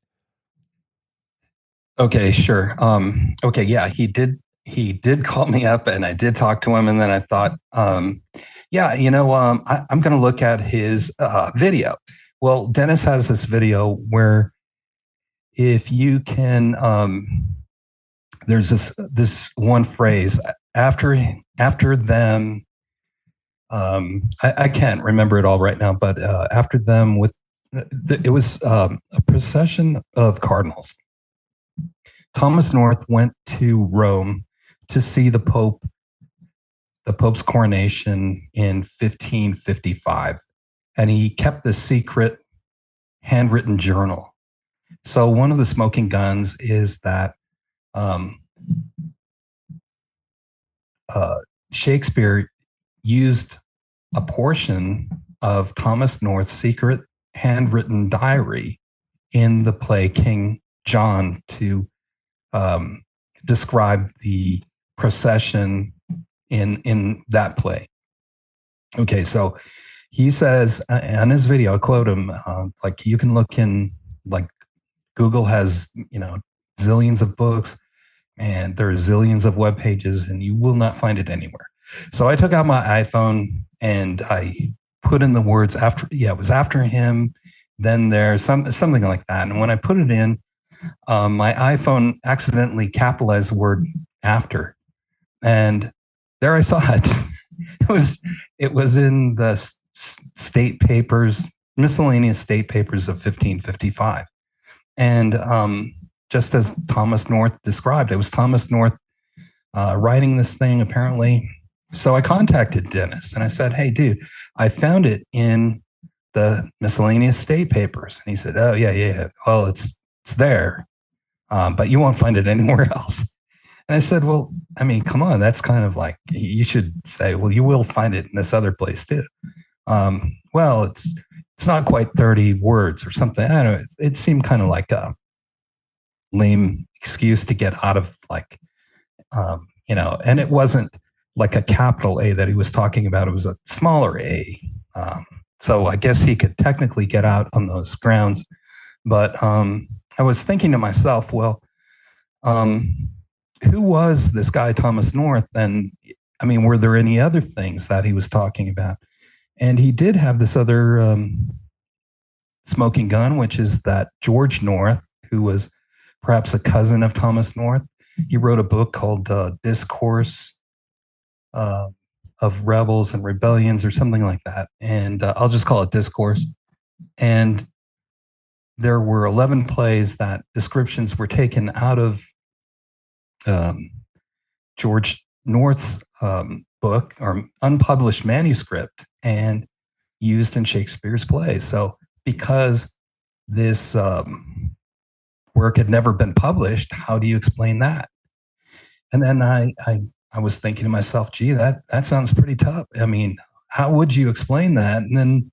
Okay, sure. Okay, yeah, he did call me up, and I did talk to him, and then I thought, I'm going to look at his video. Well, Dennis has this video where if you can, there's this one phrase after them. I can't remember it all right now, but after them it was a procession of cardinals. Thomas North went to Rome to see the Pope's coronation in 1555, and he kept this secret handwritten journal So one of the smoking guns is that Shakespeare used a portion of Thomas North's secret handwritten diary in the play King John to describe the procession in that play. Okay, so he says on his video, I quote him, like you can look in, like Google has, zillions of books and there are zillions of web pages and you will not find it anywhere. So I took out my iPhone and I put in the words after, it was after him, then there's something like that. And when I put it in, my iPhone accidentally capitalized the word after. And there I saw it. It was in the state papers, miscellaneous state papers of 1555. And just as Thomas North described, it was Thomas North writing this thing apparently. So I contacted Dennis and I said, hey, dude, I found it in the miscellaneous state papers. And he said, oh, yeah. Well, it's there, but you won't find it anywhere else. And I said, well, I mean, come on, that's kind of like, you should say, well, you will find it in this other place too. Well, it's not quite 30 words or something. I don't know. It seemed kind of like a lame excuse to get out of like, and it wasn't like a capital A that he was talking about. It was a smaller A. So I guess he could technically get out on those grounds. But I was thinking to myself, well, who was this guy, Thomas North? And I mean, were there any other things that he was talking about? And he did have this other smoking gun, which is that George North, who was perhaps a cousin of Thomas North. He wrote a book called Discourse of Rebels and Rebellions or something like that. And I'll just call it Discourse. And there were 11 plays that descriptions were taken out of George North's book or unpublished manuscript and used in Shakespeare's plays. So because this work had never been published, how do you explain that? And then I was thinking to myself, gee, that sounds pretty tough. I mean, how would you explain that? And then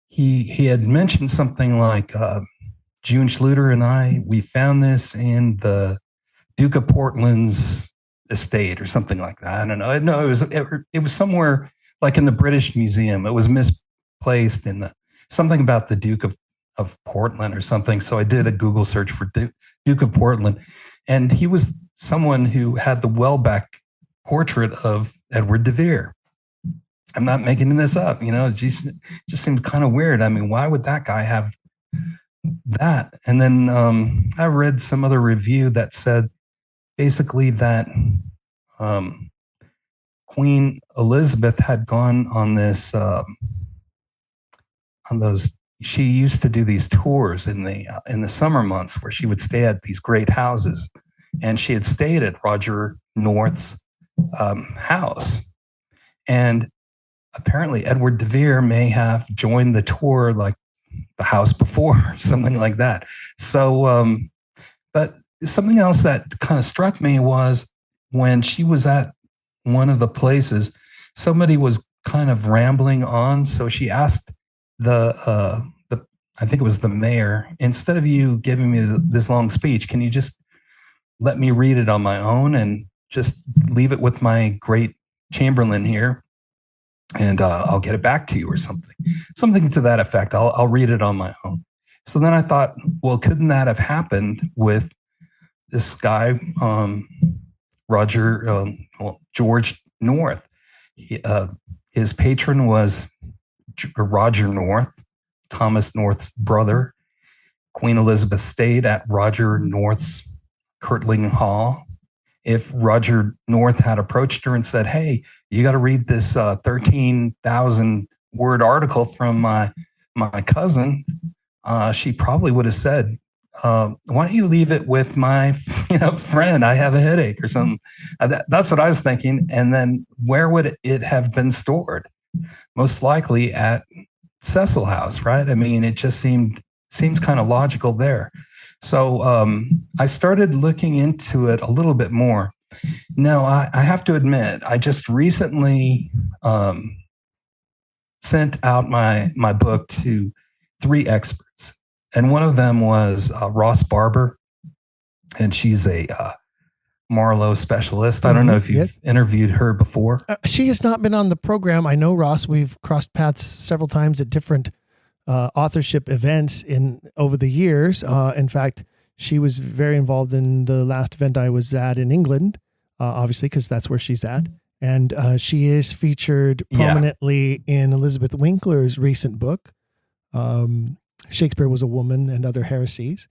he had mentioned something like June Schluter and we found this in the Duke of Portland's estate or something like that. I don't know. No, it was somewhere like in the British Museum. It was misplaced in something about the Duke of Portland or something. So I did a Google search for Duke of Portland, and he was someone who had the Welbeck portrait of Edward de Vere. I'm not making this up. It just seemed kind of weird. I mean, why would that guy have that? And then I read some other review that said basically that Queen Elizabeth had gone on this she used to do these tours in the summer months where she would stay at these great houses, and she had stayed at Roger North's house. And apparently Edward de Vere may have joined the tour like the house before, something like that. So, but something else that kind of struck me was when she was at one of the places, somebody was kind of rambling on. So she asked I think it was the mayor, instead of you giving me this long speech, can you just let me read it on my own and just leave it with my great Chamberlain here, and I'll get it back to you or something to that effect. I'll read it on my own. So then I thought, well, couldn't that have happened with this guy, George North? His patron was Roger North, Thomas North's brother. Queen Elizabeth stayed at Roger North's Kirtling Hall. If Roger North had approached her and said, hey, you got to read this 13,000 word article from my cousin, she probably would have said, why don't you leave it with my friend? I have a headache or something. That's what I was thinking. And then where would it have been stored? Most likely at Cecil House, right? I mean, it just seems kind of logical there. So I started looking into it a little bit more. Now, I have to admit, I just recently sent out my book to 3 experts, and one of them was Ross Barber, and she's a Marlowe specialist. I don't know if you've interviewed her before. She has not been on the program. I know Ross. We've crossed paths several times at different authorship events over the years. In fact, she was very involved in the last event I was at in England, obviously, because that's where she's at. And she is featured prominently in Elizabeth Winkler's recent book, Shakespeare Was a Woman and Other Heresies.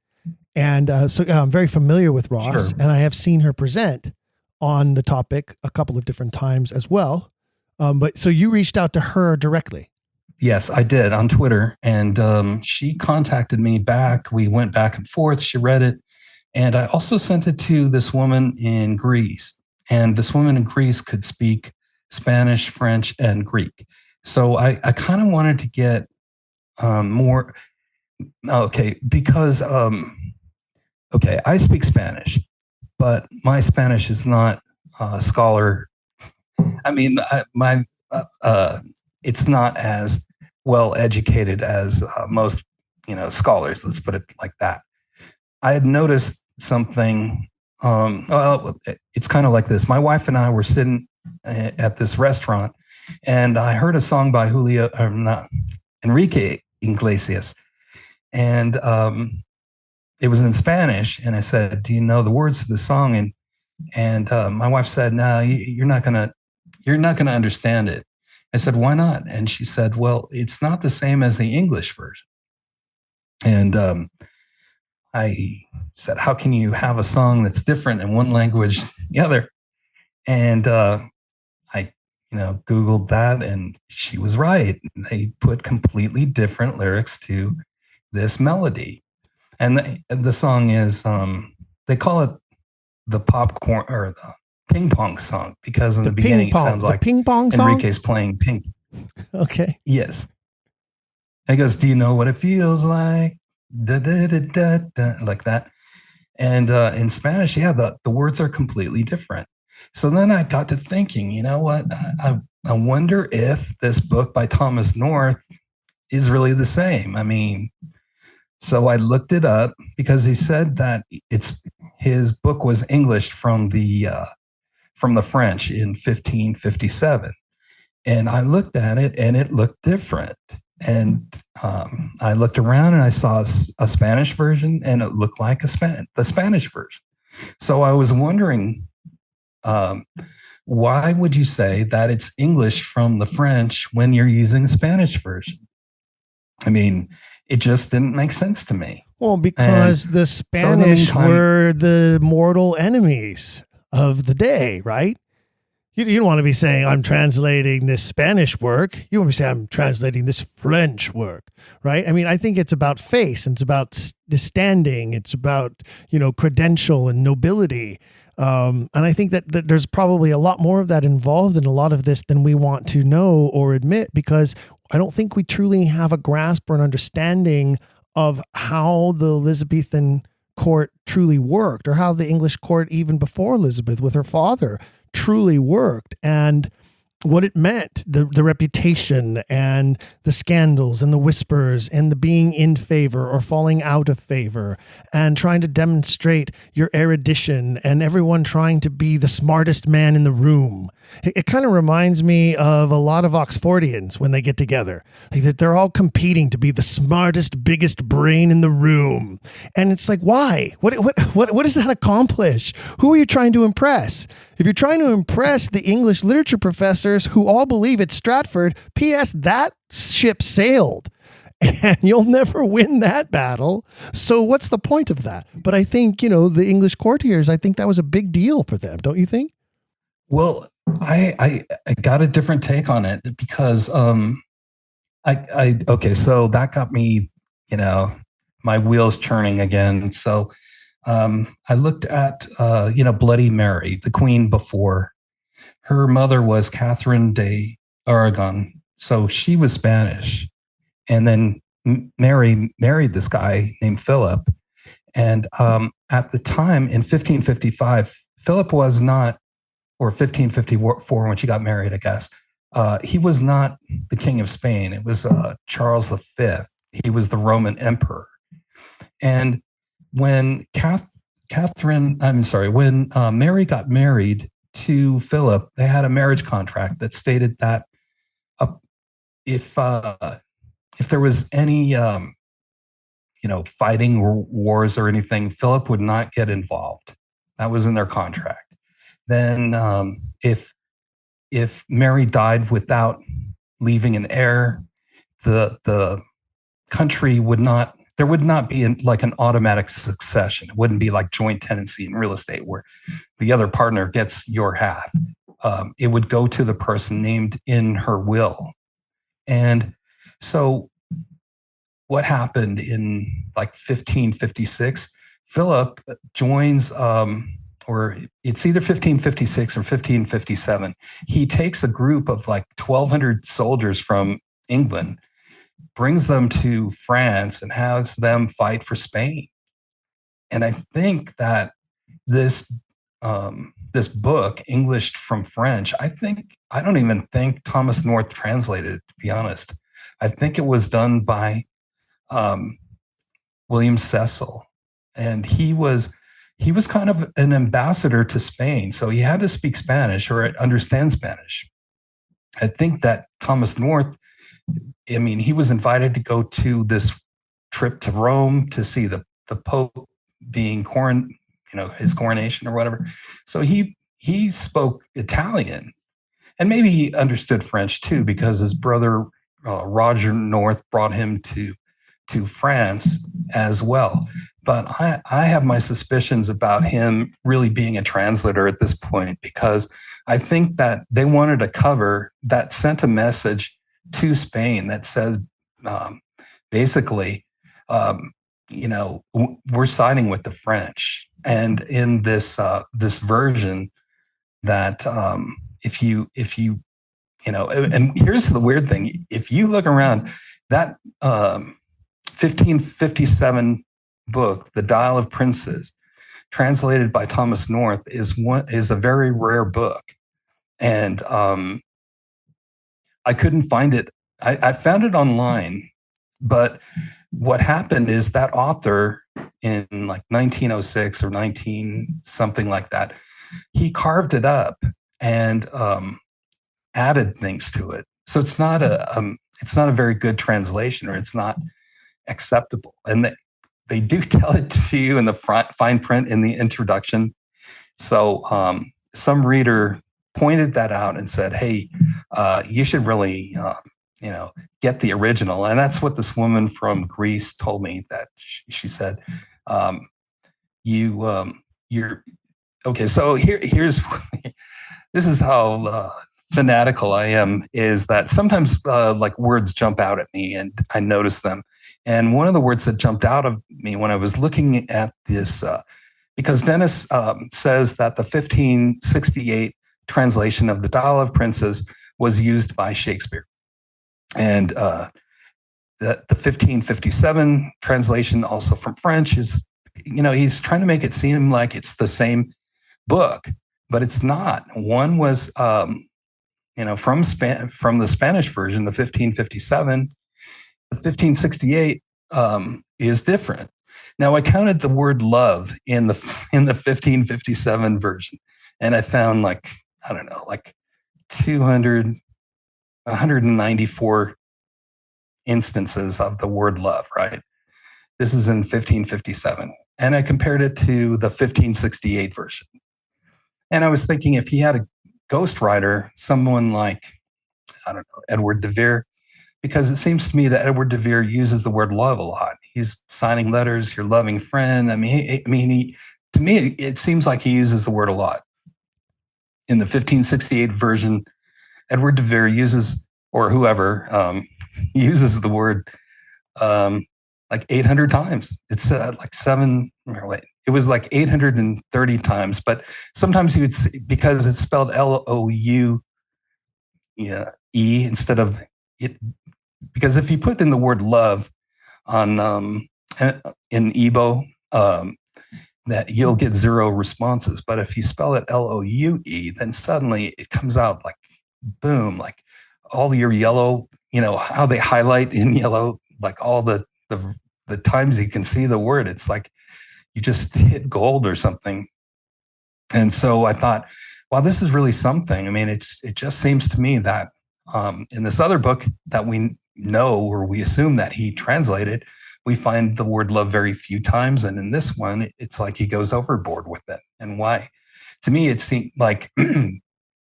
And so I'm very familiar with Ross, Sure. and I have seen her present on the topic a couple of different times as well. But so you reached out to her directly. Yes, I did on Twitter, and she contacted me back. We went back and forth. She read it, and I also sent it to this woman in Greece, and this woman in Greece could speak Spanish, French, and Greek. So I kind of wanted to get more. Okay, because I speak Spanish, but my Spanish is not scholar. I mean, it's not as well educated as most, scholars. Let's put it like that. I had noticed something. It's kind of like this. My wife and I were sitting at this restaurant, and I heard a song by Enrique Iglesias, and it was in Spanish. And I said, "Do you know the words to the song?" And my wife said, "No, you're not gonna understand it." I said, "Why not?" And she said, "Well, it's not the same as the English version." And I said, "How can you have a song that's different in one language than the other?" And I Googled that, and she was right. They put completely different lyrics to this melody. And the song is, they call it the popcorn or the ping pong song, because in the beginning it sounds like ping pong song? Enrique's playing ping. Okay. Yes. And he goes, "Do you know what it feels like?" Da, da, da, da, da, like that. And in Spanish, the words are completely different. So then I got to thinking, you know what? I wonder if this book by Thomas North is really the same. I mean, so I looked it up, because he said that his book was Englished from the French in 1557. And I looked at it, and it looked different. And I looked around, and I saw a Spanish version, and it looked like the Spanish version. So I was wondering, why would you say that it's English from the French when you're using a Spanish version? I mean, it just didn't make sense to me. Well, because the Spanish were the mortal enemies of the day, right? You don't want to be saying, "I'm translating this Spanish work." You want to be saying, "I'm translating this French work," right? I mean, I think it's about face, and it's about the standing. It's about, credential and nobility. And I think that there's probably a lot more of that involved in a lot of this than we want to know or admit, because I don't think we truly have a grasp or an understanding of how the Elizabethan court truly worked, or how the English court, even before Elizabeth with her father, truly worked, and what it meant, the reputation and the scandals and the whispers and the being in favor or falling out of favor, and trying to demonstrate your erudition, and everyone trying to be the smartest man in the room. It kind of reminds me of a lot of Oxfordians when they get together, like that they're all competing to be the smartest, biggest brain in the room. And it's like, why? What does that accomplish? Who are you trying to impress? If you're trying to impress the English literature professors who all believe it's Stratford, P.S., that ship sailed, and you'll never win that battle. So what's the point of that? But I think, the English courtiers, I think that was a big deal for them. Don't you think? Well, I got a different take on it, because so that got me, my wheels churning again. So I looked at Bloody Mary, the queen before. Her mother was Catherine de Aragon, so she was Spanish, and then Mary married this guy named Philip, And at the time in 1555, Philip was not, or 1554 when she got married, I guess, he was not the king of Spain. It was Charles V. He was the Roman emperor. And when when Mary got married to Philip, they had a marriage contract that stated that if there was any fighting or wars or anything, Philip would not get involved. That was in their contract. Then if Mary died without leaving an heir, the country there would not be like an automatic succession. It wouldn't be like joint tenancy in real estate where the other partner gets your half. It would go to the person named in her will. And so what happened in like 1556, Philip joins, or it's either 1556 or 1557. He takes a group of like 1,200 soldiers from England, brings them to France, and has them fight for Spain. And I think that this book, Englished from French, I don't even think Thomas North translated it, to be honest. I think it was done by William Cecil, and he was kind of an ambassador to Spain, so he had to speak Spanish or understand Spanish. I think that Thomas North, he was invited to go to this trip to Rome to see the Pope being his coronation or whatever. So he spoke Italian, and maybe he understood French too, because his brother Roger North brought him to France as well. But I have my suspicions about him really being a translator at this point, because I think that they wanted a cover that sent a message to Spain that said, basically, we're siding with the French. And in this version, that if you and here's the weird thing: if you look around, that 1557 book, The Dial of Princes, translated by Thomas North, is a very rare book, and I couldn't find it. I found it online, but what happened is that author in like 1906 or 19 something like that, he carved it up and added things to it. So it's not a very good translation, or it's not acceptable. And they do tell it to you in the fine print in the introduction. So some reader pointed that out and said, "Hey, you should really, get the original." And that's what this woman from Greece told me. That she said, "You're okay." So here's this is how fanatical I am. Is that sometimes like words jump out at me and I notice them. And one of the words that jumped out of me when I was looking at this, because Dennis says that the 1568 translation of The Dial of Princes was used by Shakespeare, and the 1557 translation, also from French, is, he's trying to make it seem like it's the same book, but it's not. One was, from the Spanish version, the 1557. The 1568 is different. Now, I counted the word love in the 1557 version, and I found like 194 instances of the word love, right? This is in 1557. And I compared it to the 1568 version. And I was thinking, if he had a ghostwriter, someone like, Edward de Vere, because it seems to me that Edward de Vere uses the word love a lot. He's signing letters, your loving friend. To me, it seems like he uses the word a lot. In the 1568 version, Edward de Vere uses, or whoever, uses the word like 800 times. It's it was like 830 times, but sometimes he would say, because it's spelled Loue, E instead of it. Because if you put in the word love on in Igbo, that you'll get 0 responses. But if you spell it Loue, then suddenly it comes out like boom, like all your yellow, how they highlight in yellow, like all the times you can see the word, it's like you just hit gold or something. And so I thought, wow, this is really something. I mean, it just seems to me that in this other book that we know, or we assume that he translated, we find the word love very few times. And in this one, it's like he goes overboard with it. And why? To me, it seemed like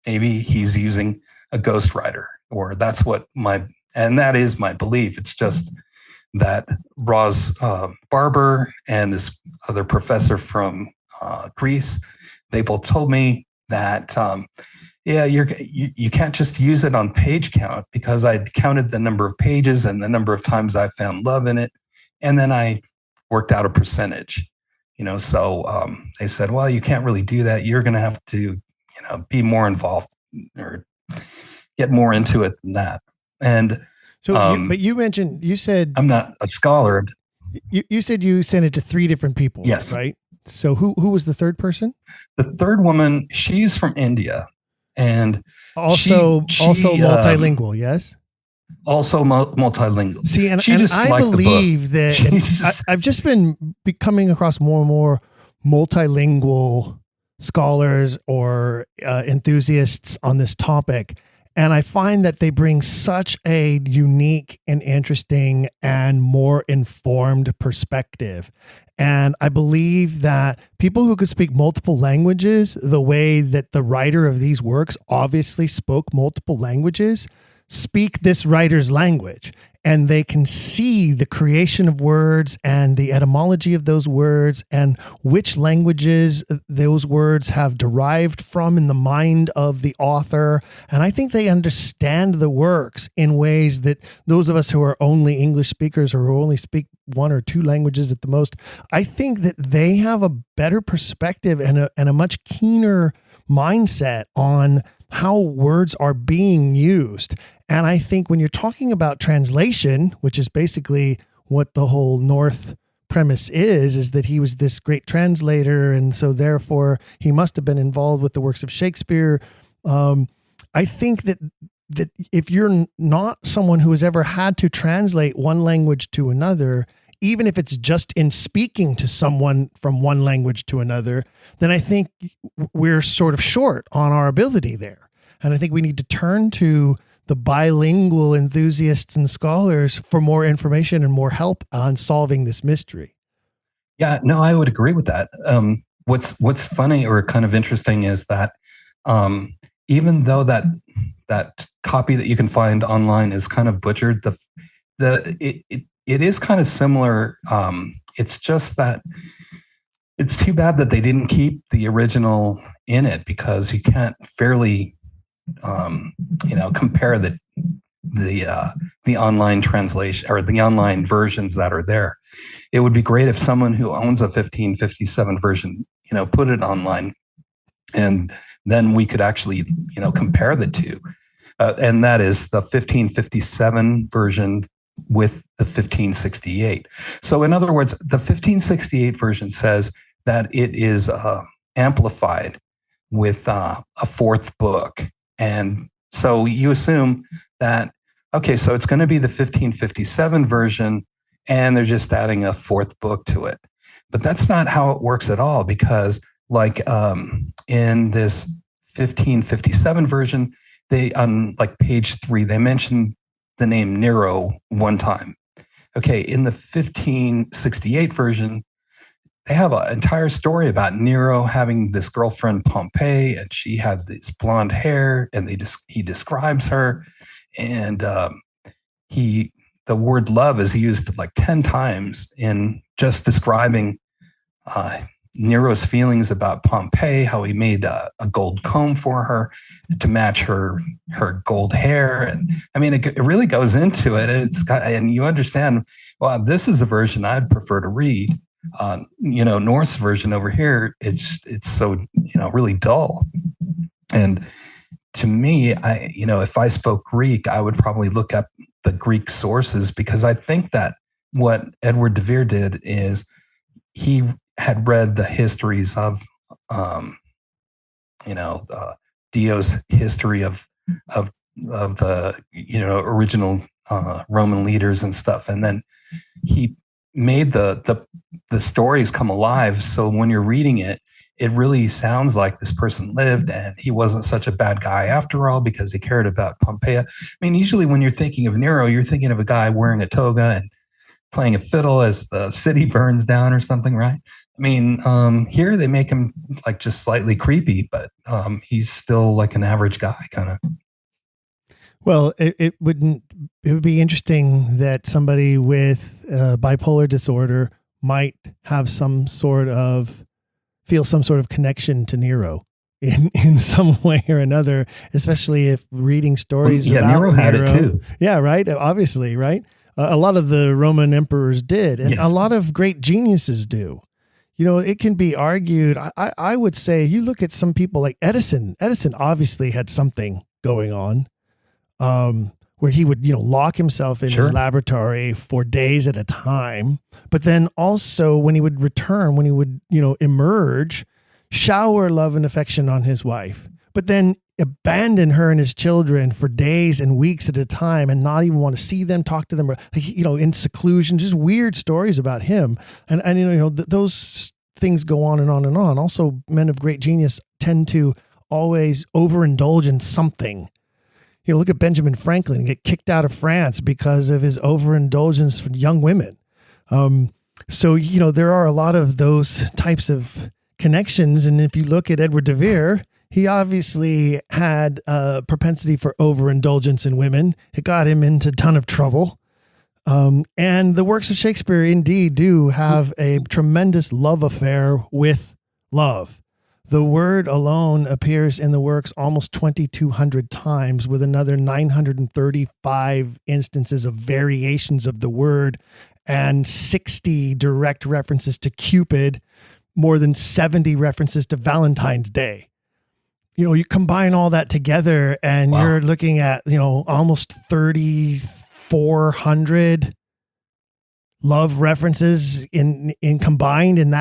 maybe he's using a ghostwriter, or that's what that is my belief. It's just that Roz Barber and this other professor from Greece, they both told me that, you can't just use it on page count, because I'd counted the number of pages and the number of times I found love in it. And then I worked out a percentage, so they said, well, you can't really do that. You're going to have to, be more involved or get more into it than that. And so, but you said, I'm not a scholar. You said you sent it to 3 different people. Yes. Right. So who was the third person? The third woman, she's from India, and also multilingual. Yes. Also multilingual. See, and she just I believe that I've just been coming across more and more multilingual scholars or enthusiasts on this topic. And I find that they bring such a unique and interesting and more informed perspective. And I believe that people who could speak multiple languages, the way that the writer of these works obviously spoke multiple languages, speak this writer's language, and they can see the creation of words and the etymology of those words and which languages those words have derived from in the mind of the author. And I think they understand the works in ways that those of us who are only English speakers or who only speak 1 or 2 languages at the most, I think that they have a better perspective and a much keener mindset on how words are being used. And I think when you're talking about translation, which is basically what the whole North premise is that he was this great translator, and so therefore he must have been involved with the works of Shakespeare. I think that if you're not someone who has ever had to translate one language to another, even if it's just in speaking to someone from one language to another, then I think we're sort of short on our ability there. And I think we need to turn to the bilingual enthusiasts and scholars for more information and more help on solving this mystery. Yeah, no, I would agree with that. What's funny or kind of interesting is that even though that copy that you can find online is kind of butchered, it is kind of similar. It's just that it's too bad that they didn't keep the original in it, because you can't fairly compare the online translation or the online versions that are there. It would be great if someone who owns a 1557 version, put it online, and then we could actually, compare the two. And that is the 1557 version with the 1568. So in other words, the 1568 version says that it is amplified with a 4th book. And so you assume that, okay, so it's going to be the 1557 version, and they're just adding a 4th book to it. But that's not how it works at all, because like in this 1557 version, they on like page 3, they mentioned the name Nero one time. Okay, in the 1568 version, they have an entire story about Nero having this girlfriend Pompey, and she had this blonde hair, and he describes her, and the word love is used like 10 times in just describing Nero's feelings about Pompey, how he made a gold comb for her to match her gold hair. And I mean, it really goes into it. And you understand, well, this is the version I'd prefer to read. North's version over here, it's so, really dull. And to me, if I spoke Greek, I would probably look up the Greek sources, because I think that what Edward de Vere did is he had read the histories of, Dio's history of the, original Roman leaders and stuff. And then he made the stories come alive. So when you're reading it, it really sounds like this person lived and he wasn't such a bad guy after all because he cared about Pompeia. I mean, usually when you're thinking of Nero, you're thinking of a guy wearing a toga and playing a fiddle as the city burns down or something, right? I mean, here they make him like just slightly creepy, but he's still like an average guy kind of. Well, it would be interesting that somebody with bipolar disorder might have feel some sort of connection to Nero in some way or another, especially if reading stories about Nero had it too. Yeah, right. Obviously, right. A lot of the Roman emperors did, and Yes. a lot of great geniuses do. It can be argued. I would say you look at some people like Edison. Edison obviously had something going on, where he would, lock himself in his laboratory for days at a time. But then also when he would return, when he would, emerge, shower love and affection on his wife, but then abandon her and his children for days and weeks at a time and not even want to see them, talk to them, in seclusion, just weird stories about him. And those things go on and on and on. Also, men of great genius tend to always overindulge in something. Look at Benjamin Franklin and get kicked out of France because of his overindulgence for young women. So there are a lot of those types of connections. And if you look at Edward de Vere, he obviously had a propensity for overindulgence in women. It got him into a ton of trouble. And the works of Shakespeare indeed do have a tremendous love affair with love. The word alone appears in the works almost 2,200 times, with another 935 instances of variations of the word and 60 direct references to Cupid, more than 70 references to Valentine's Day. You combine all that together and you're looking at, almost 3,400 love references in combined in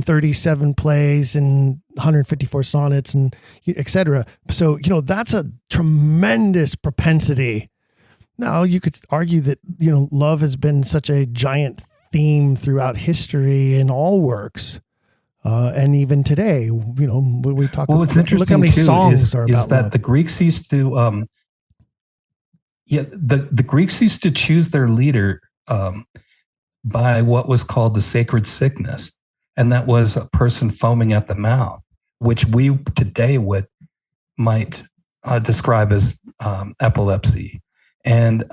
37 plays and 154 sonnets and et cetera. So, that's a tremendous propensity. Now you could argue that, love has been such a giant theme throughout history in all works. And even today, when we talk about, what's interesting look how many too songs are about is that love. the Greeks used to, the Greeks used to choose their leader by what was called the sacred sickness. And that was a person foaming at the mouth, which we today might describe as epilepsy. And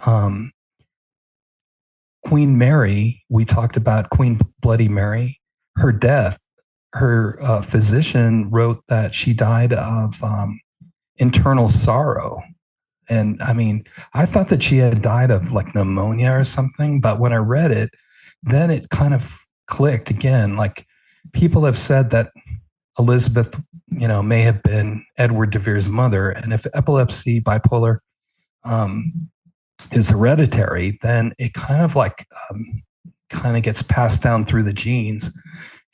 Queen Mary, we talked about Queen Bloody Mary, her death, her physician wrote that she died of internal sorrow. And I mean, I thought that she had died of like pneumonia or something, but when I read it, then it kind of clicked again. Like people have said that Elizabeth, may have been Edward de Vere's mother. And if epilepsy, bipolar is hereditary, then it kind of gets passed down through the genes.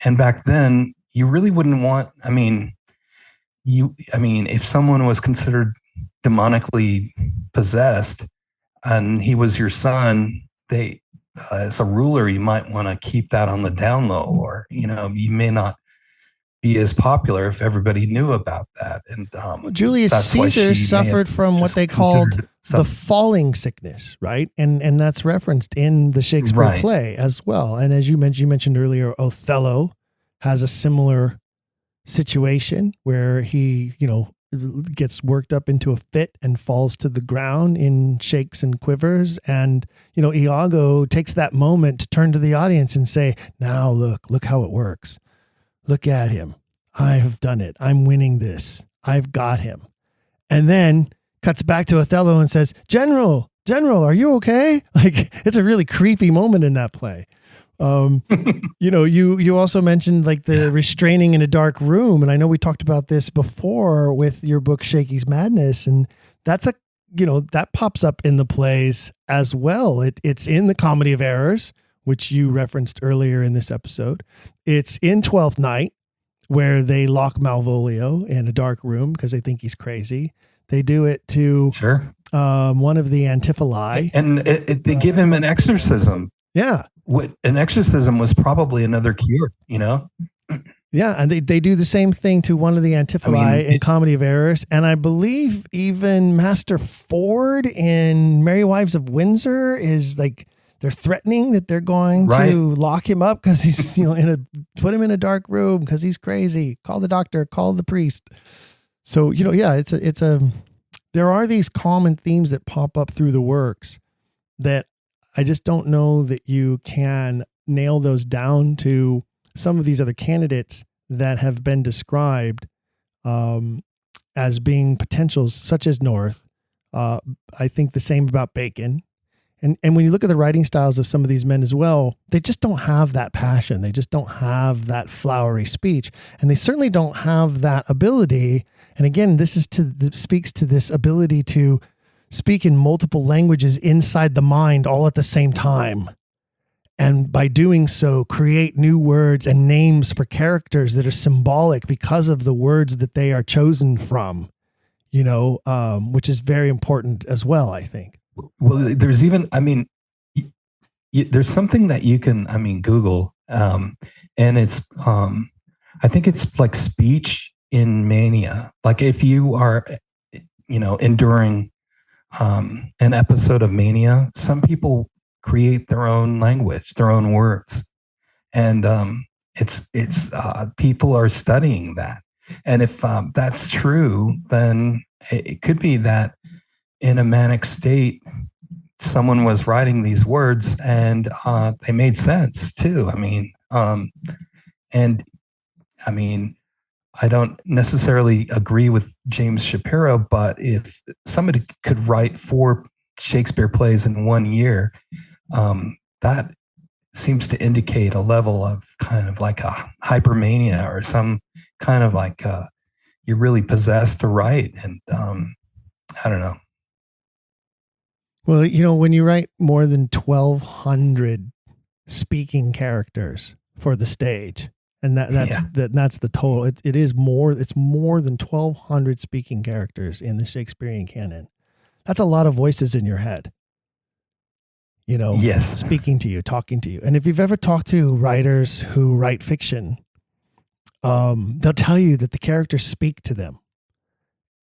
And back then, you really wouldn't want, if someone was considered demonically possessed and he was your son, as a ruler, you might want to keep that on the down low, or, you may not be as popular if everybody knew about that. And Julius Caesar suffered from what they called the falling sickness, right? And that's referenced in the Shakespeare play as well. And as you mentioned earlier, Othello has a similar situation where he, gets worked up into a fit and falls to the ground in shakes and quivers. And, Iago takes that moment to turn to the audience and say, now look how it works. Look at him. I have done it. I'm winning this. I've got him. And then cuts back to Othello and says, General, are you okay? Like, it's a really creepy moment in that play. You also mentioned like the restraining in a dark room. And I know we talked about this before with your book, Shakey's Madness. And that's that pops up in the plays as well. It's in the Comedy of Errors, which you referenced earlier in this episode. It's in 12th Night, where they lock Malvolio in a dark room because they think he's crazy. They do it to one of the Antiphalae. And they give him an exorcism. Yeah. An exorcism was probably another cure, Yeah, and they do the same thing to one of the Antiphalae in Comedy of Errors. And I believe even Master Ford in Merry Wives of Windsor is like, they're threatening that they're going to lock him up because he's, put him in a dark room because he's crazy. Call the doctor, call the priest. So, there are these common themes that pop up through the works that I just don't know that you can nail those down to some of these other candidates that have been described as being potentials, such as North. I think the same about Bacon. And when you look at the writing styles of some of these men as well, they just don't have that passion. They just don't have that flowery speech. And they certainly don't have that ability. And again, this speaks to this ability to speak in multiple languages inside the mind all at the same time. And by doing so, create new words and names for characters that are symbolic because of the words that they are chosen from, which is very important as well, I think. Well, there's even, there's something that you can, Google, and it's, I think it's like speech in mania. Like if you are, enduring an episode of mania, some people create their own language, their own words. And it's people are studying that. And if that's true, then it could be that in a manic state, someone was writing these words and they made sense too. I don't necessarily agree with James Shapiro, but if somebody could write 4 Shakespeare plays in 1 year, that seems to indicate a level of kind of like a hypermania or some kind of like you're really possessed to write. And I don't know. Well, when you write more than 1,200 speaking characters for the stage, and that's the total. It's more than 1,200 speaking characters in the Shakespearean canon. That's a lot of voices in your head. Yes, speaking to you, talking to you. And if you've ever talked to writers who write fiction, they'll tell you that the characters speak to them,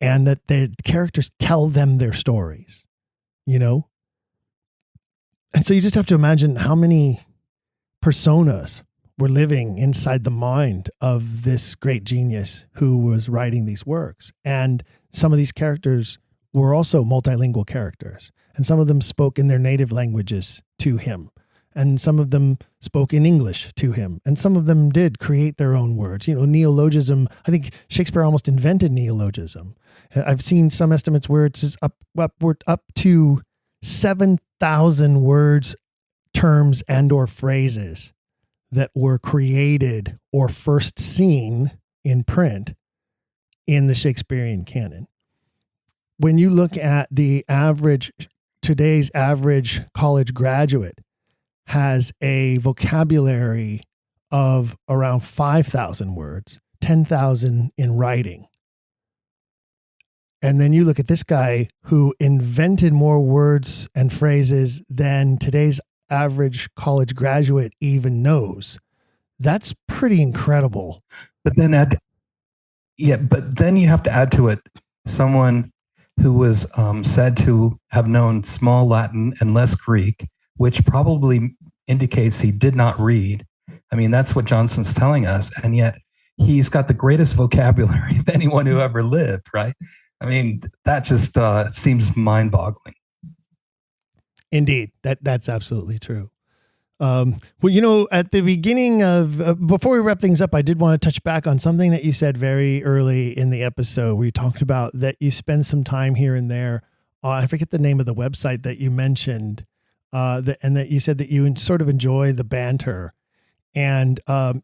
and that the characters tell them their stories. And so you just have to imagine how many personas were living inside the mind of this great genius who was writing these works. And some of these characters were also multilingual characters, and some of them spoke in their native languages to him, and some of them spoke in English to him, and some of them did create their own words. Neologism, I think Shakespeare almost invented neologism. I've seen some estimates where it's upward up to 7,000 words, terms, and or phrases that were created or first seen in print in the Shakespearean canon. When you look at today's average college graduate has a vocabulary of around 5,000 words, 10,000 in writing. And then you look at this guy who invented more words and phrases than today's average college graduate even knows. That's pretty incredible. But then you have to add to it someone who was said to have known small Latin and less Greek, which probably indicates he did not read. That's what Johnson's telling us. And yet he's got the greatest vocabulary of anyone who ever lived, right? That just seems mind-boggling. Indeed, that's absolutely true. At the beginning of, before we wrap things up, I did want to touch back on something that you said very early in the episode where you talked about that you spend some time here and there. I forget the name of the website that you mentioned, and that you said that you sort of enjoy the banter. And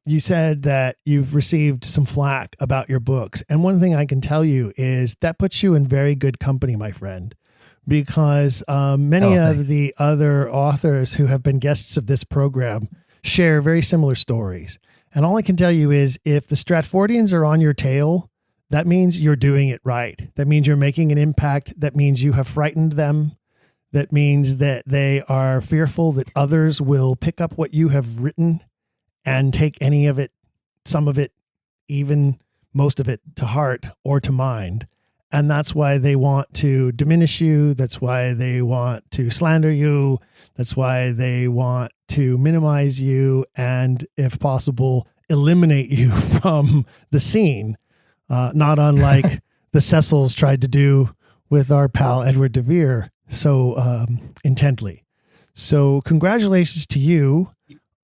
you said that you've received some flack about your books. And one thing I can tell you is that puts you in very good company, my friend, because many of the other authors who have been guests of this program share very similar stories. And all I can tell you is if the Stratfordians are on your tail, that means you're doing it right. That means you're making an impact. That means you have frightened them. That means that they are fearful that others will pick up what you have written and take any of it, some of it, even most of it to heart or to mind. And that's why they want to diminish you. That's why they want to slander you. That's why they want to minimize you and, if possible, eliminate you from the scene. Not unlike the Cecils tried to do with our pal Edward de Vere so intently. So congratulations to you.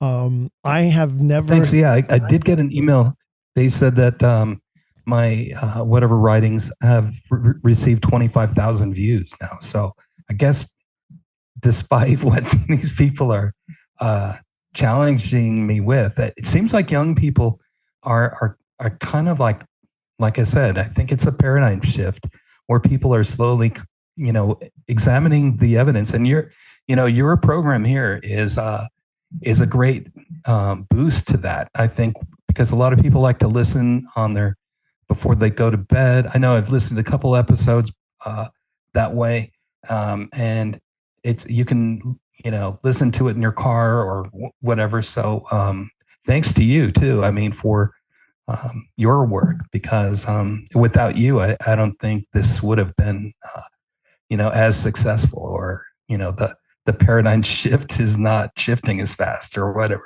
I have never... Thanks. Yeah, I did get an email. They said that my whatever writings have received 25,000 views now. So I guess despite what these people are challenging me with, it seems like young people are kind of like I said, I think it's a paradigm shift where people are slowly, examining the evidence. And your program here is a great boost to that. I think because a lot of people like to listen before they go to bed. I know I've listened to a couple episodes that way, and you can listen to it in your car or whatever. So thanks to you too. I mean, for your work, because without you, I don't think this would have been as successful, or the paradigm shift is not shifting as fast or whatever.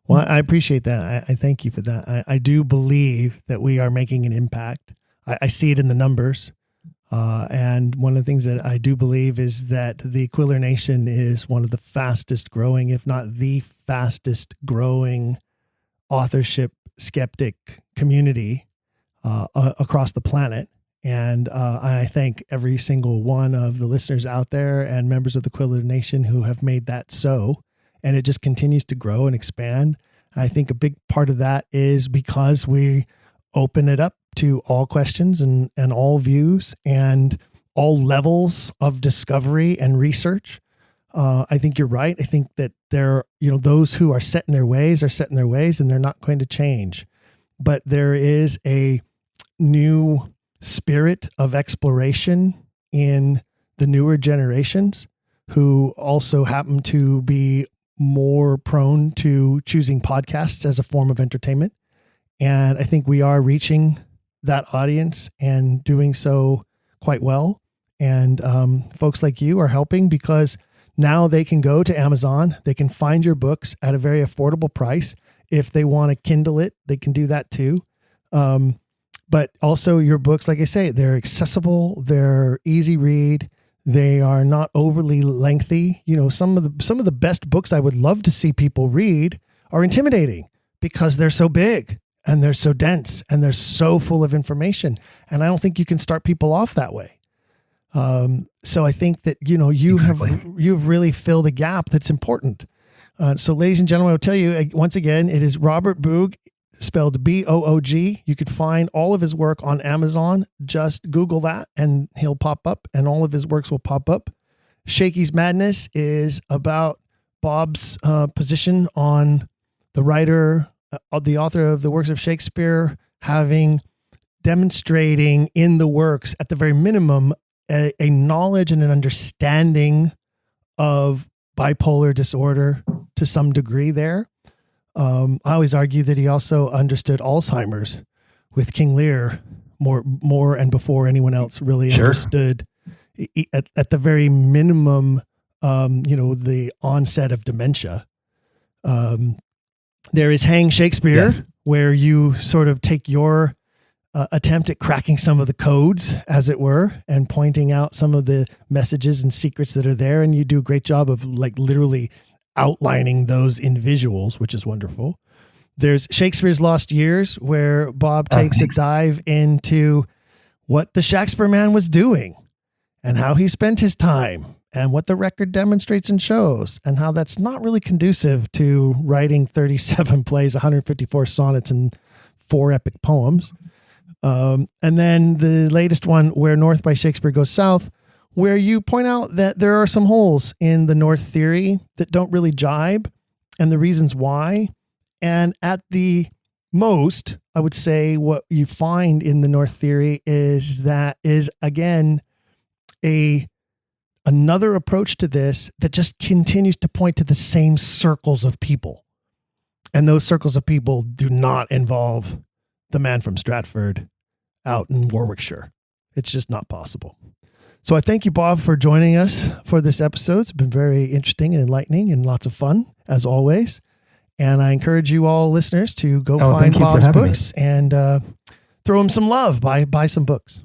Well, I appreciate that. I thank you for that. I do believe that we are making an impact. I see it in the numbers. And one of the things that I do believe is that the Quiller Nation is one of the fastest growing, if not the fastest growing authorship skeptic community across the planet. And I thank every single one of the listeners out there and members of the Quiller Nation who have made that so. And it just continues to grow and expand. I think a big part of that is because we open it up to all questions and all views and all levels of discovery and research. I think you're right. I think that those who are set in their ways and they're not going to change. But there is a new spirit of exploration in the newer generations who also happen to be more prone to choosing podcasts as a form of entertainment. And I think we are reaching that audience and doing so quite well. And folks like you are helping, because now they can go to Amazon. They can find your books at a very affordable price. If they want to Kindle it, they can do that too. But also your books, like I say, they're accessible. They're easy read. They are not overly lengthy. Some of the best books I would love to see people read are intimidating because they're so big and they're so dense and they're so full of information. And I don't think you can start people off that way. So I think that, you've really filled a gap that's important. So ladies and gentlemen, I'll tell you once again, it is Robert Boog, spelled Boog. You could find all of his work on Amazon. Just Google that and he'll pop up, and all of his works will pop up. Shakey's Madness is about Bob's position on the author of the works of Shakespeare, demonstrating in the works, at the very minimum, a knowledge and an understanding of bipolar disorder to some degree there. I always argue that he also understood Alzheimer's with King Lear more and before anyone else really understood at the very minimum, the onset of dementia. There is Hang Shakespeare, yes, where you sort of take your attempt at cracking some of the codes, as it were, and pointing out some of the messages and secrets that are there. And you do a great job of literally outlining those in visuals, which is wonderful. There's Shakespeare's Lost Years, where Bob takes a dive into what the Shakespeare man was doing and how he spent his time and what the record demonstrates and shows, and how that's not really conducive to writing 37 plays, 154 sonnets, and 4 epic poems. And then the latest one, Where North by Shakespeare Goes South, where you point out that there are some holes in the North theory that don't really jibe and the reasons why. And at the most, I would say what you find in the North theory is again, another approach to this that just continues to point to the same circles of people. And those circles of people do not involve the man from Stratford out in Warwickshire. It's just not possible. So I thank you, Bob, for joining us for this episode. It's been very interesting and enlightening and lots of fun, as always. And I encourage you all listeners to go find Bob's books and throw him some love. Buy some books.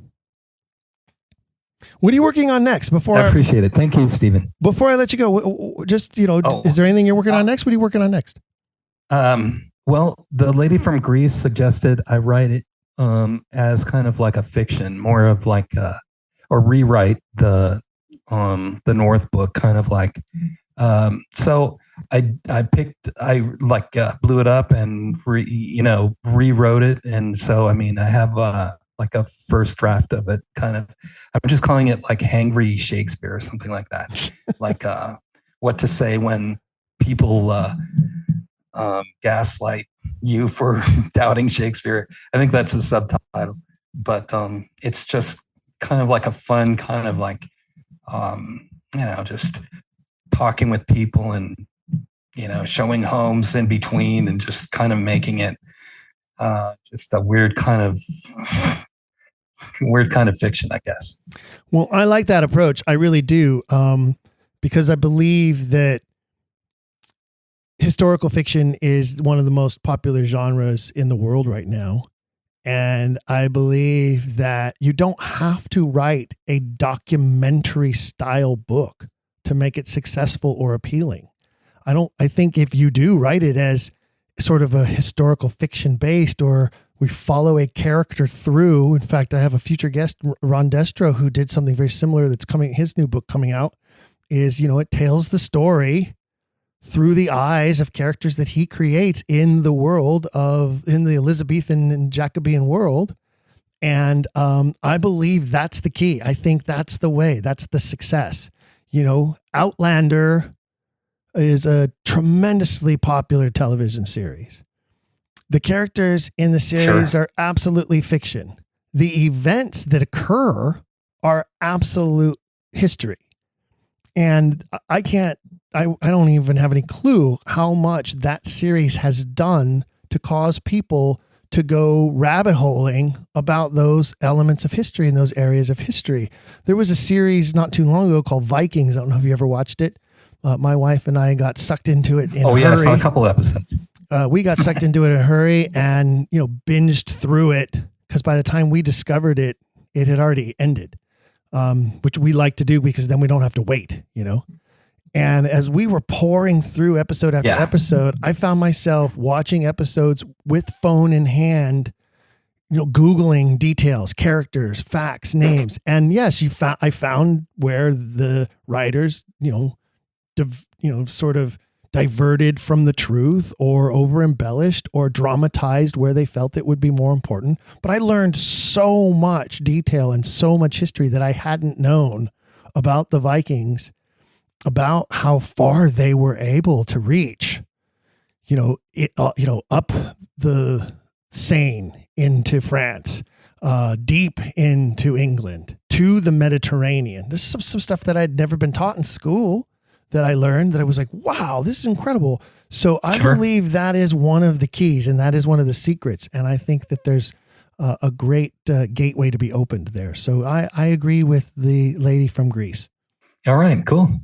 What are you working on next? I appreciate it. Thank you, Stephen. Before I let you go, just, is there anything you're working on next? What are you working on next? Well, the lady from Greece suggested I write it as kind of like a fiction, more of like or rewrite the North book, kind of like. So I blew it up and rewrote it, and so I mean I have like a first draft of it. Kind of, I'm just calling it like Hangry Shakespeare or something like that. Like what to say when people gaslight you for doubting Shakespeare. I think that's the subtitle, but it's just kind of like a fun kind of like just talking with people and showing homes in between and just kind of making it just a weird kind of fiction, I guess. Well, I like that approach. I really do, because I believe that historical fiction is one of the most popular genres in the world right now. And I believe that you don't have to write a documentary style book to make it successful or appealing. I think if you do write it as sort of a historical fiction based, or we follow a character through. In fact, I have a future guest, Ron Destro, who did something very similar that's coming, his new book coming out is, it tells the story through the eyes of characters that he creates in the world in the Elizabethan and Jacobean world. And I believe that's the key. I think that's the way, that's the success. Outlander is a tremendously popular television series. The characters in the series are absolutely fiction. The events that occur are absolute history. And I don't even have any clue how much that series has done to cause people to go rabbit holing about those elements of history and those areas of history. There was a series not too long ago called Vikings. I don't know if you ever watched it. My wife and I got sucked into it in a hurry. I saw a couple of episodes. We got sucked into it in a hurry and, binged through it, because by the time we discovered it, it had already ended, which we like to do because then we don't have to wait, And as we were pouring through episode after episode, I found myself watching episodes with phone in hand, Googling details, characters, facts, names. And yes, I found where the writers, sort of diverted from the truth or over embellished or dramatized where they felt it would be more important. But I learned so much detail and so much history that I hadn't known about the Vikings, about how far they were able to reach, up the Seine into France, deep into England, to the Mediterranean. There's some stuff that I'd never been taught in school that I learned that I was like, wow, this is incredible. So I believe that is one of the keys and that is one of the secrets. And I think that there's a great gateway to be opened there. So I agree with the lady from Greece. All right, cool.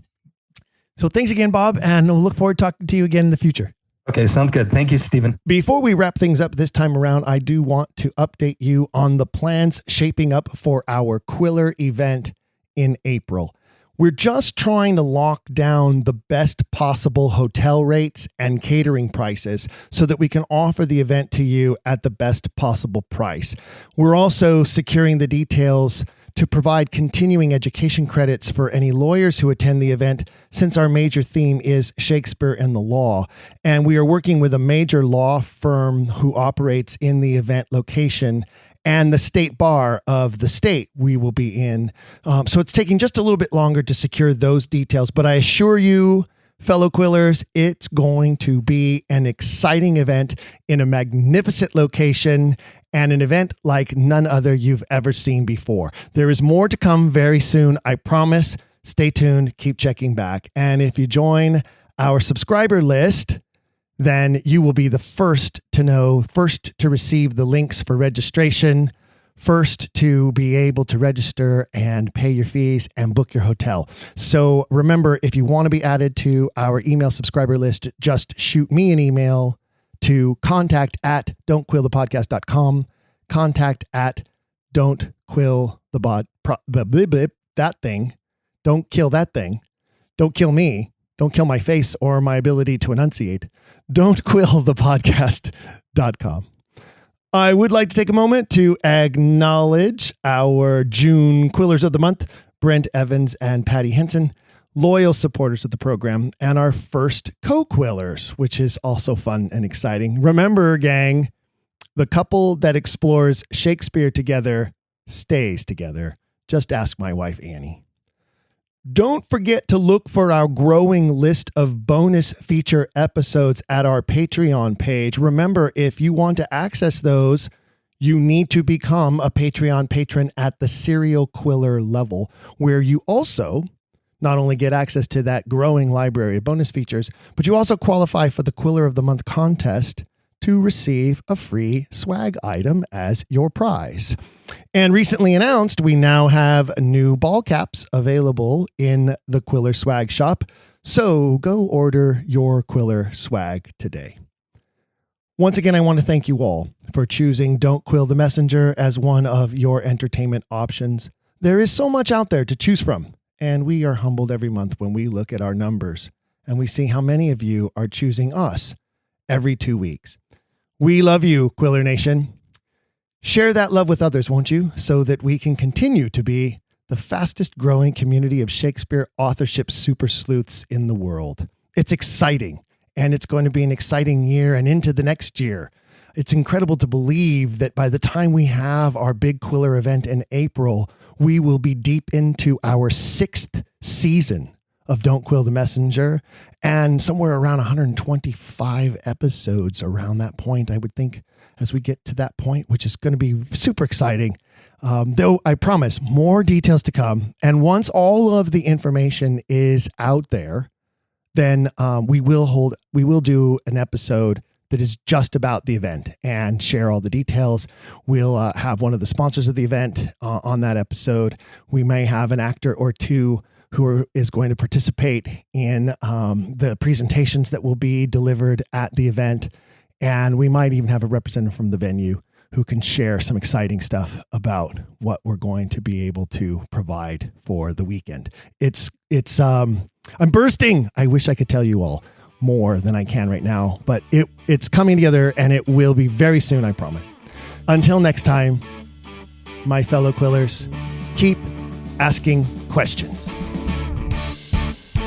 So thanks again, Bob, and we'll look forward to talking to you again in the future. Okay, sounds good. Thank you, Stephen. Before we wrap things up this time around, I do want to update you on the plans shaping up for our Quiller event in April. We're just trying to lock down the best possible hotel rates and catering prices so that we can offer the event to you at the best possible price. We're also securing the details to provide continuing education credits for any lawyers who attend the event, since our major theme is Shakespeare and the law. And we are working with a major law firm who operates in the event location. and the state bar of the state we will be in. So it's taking just a little bit longer to secure those details, but I assure you, fellow Quillers, it's going to be an exciting event in a magnificent location and an event like none other you've ever seen before. There is more to come very soon, I promise. Stay tuned, keep checking back. And if you join our subscriber list, then you will be the first to know, first to receive the links for registration, first to be able to register and pay your fees and book your hotel. So remember, if you want to be added to our email subscriber list, just shoot me an email to contact@don'tquillthepodcast.com, contact@don'tquillthepod, don't kill that thing. Don't kill me. Don't kill my face or my ability to enunciate. Don'tquillthepodcast.com. I would like to take a moment to acknowledge our June Quillers of the Month, Brent Evans and Patty Henson, loyal supporters of the program, and our first co-Quillers, which is also fun and exciting. Remember, gang, the couple that explores Shakespeare together stays together. Just ask my wife, Annie. Don't forget to look for our growing list of bonus feature episodes at our Patreon page. Remember, if you want to access those, you need to become a Patreon patron at the Serial Quiller level, where you also not only get access to that growing library of bonus features, but you also qualify for the Quiller of the Month contest to receive a free swag item as your prize. And recently announced, we now have new ball caps available in the Quiller swag shop. So go order your Quiller swag today. Once again, I want to thank you all for choosing Don't Quill the Messenger as one of your entertainment options. There is so much out there to choose from, and we are humbled every month when we look at our numbers and we see how many of you are choosing us every 2 weeks. We love you, Quiller Nation. Share that love with others, won't you? So that we can continue to be the fastest growing community of Shakespeare authorship super sleuths in the world. It's exciting, and it's going to be an exciting year and into the next year. It's incredible to believe that by the time we have our big Quiller event in April, we will be deep into our 6th season of Don't Quill the Messenger, and somewhere around 125 episodes around that point, I would think, as we get to that point, which is going to be super exciting. Though I promise more details to come. And once all of the information is out there, then we will do an episode that is just about the event and share all the details. We'll have one of the sponsors of the event on that episode. We may have an actor or two who is going to participate in the presentations that will be delivered at the event. And we might even have a representative from the venue who can share some exciting stuff about what we're going to be able to provide for the weekend. I'm bursting. I wish I could tell you all more than I can right now, but it's coming together and it will be very soon, I promise. Until next time, my fellow Quillers, keep asking questions.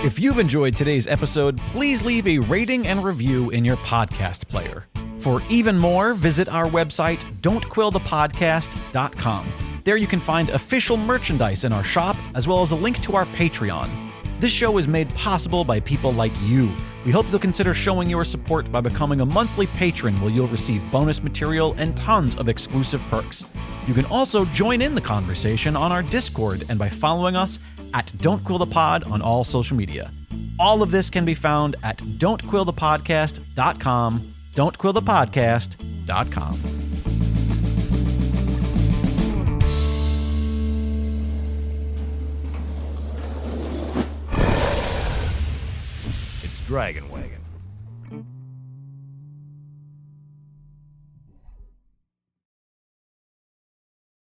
If you've enjoyed today's episode, please leave a rating and review in your podcast player. For even more, visit our website, don'tquillthepodcast.com. There you can find official merchandise in our shop, as well as a link to our Patreon. This show is made possible by people like you. We hope you'll consider showing your support by becoming a monthly patron, where you'll receive bonus material and tons of exclusive perks. You can also join in the conversation on our Discord and by following us at Don't Quill the Pod on all social media. All of this can be found at don'tquillthepodcast.com, don'tquillthepodcast.com. It's Dragon Wagon.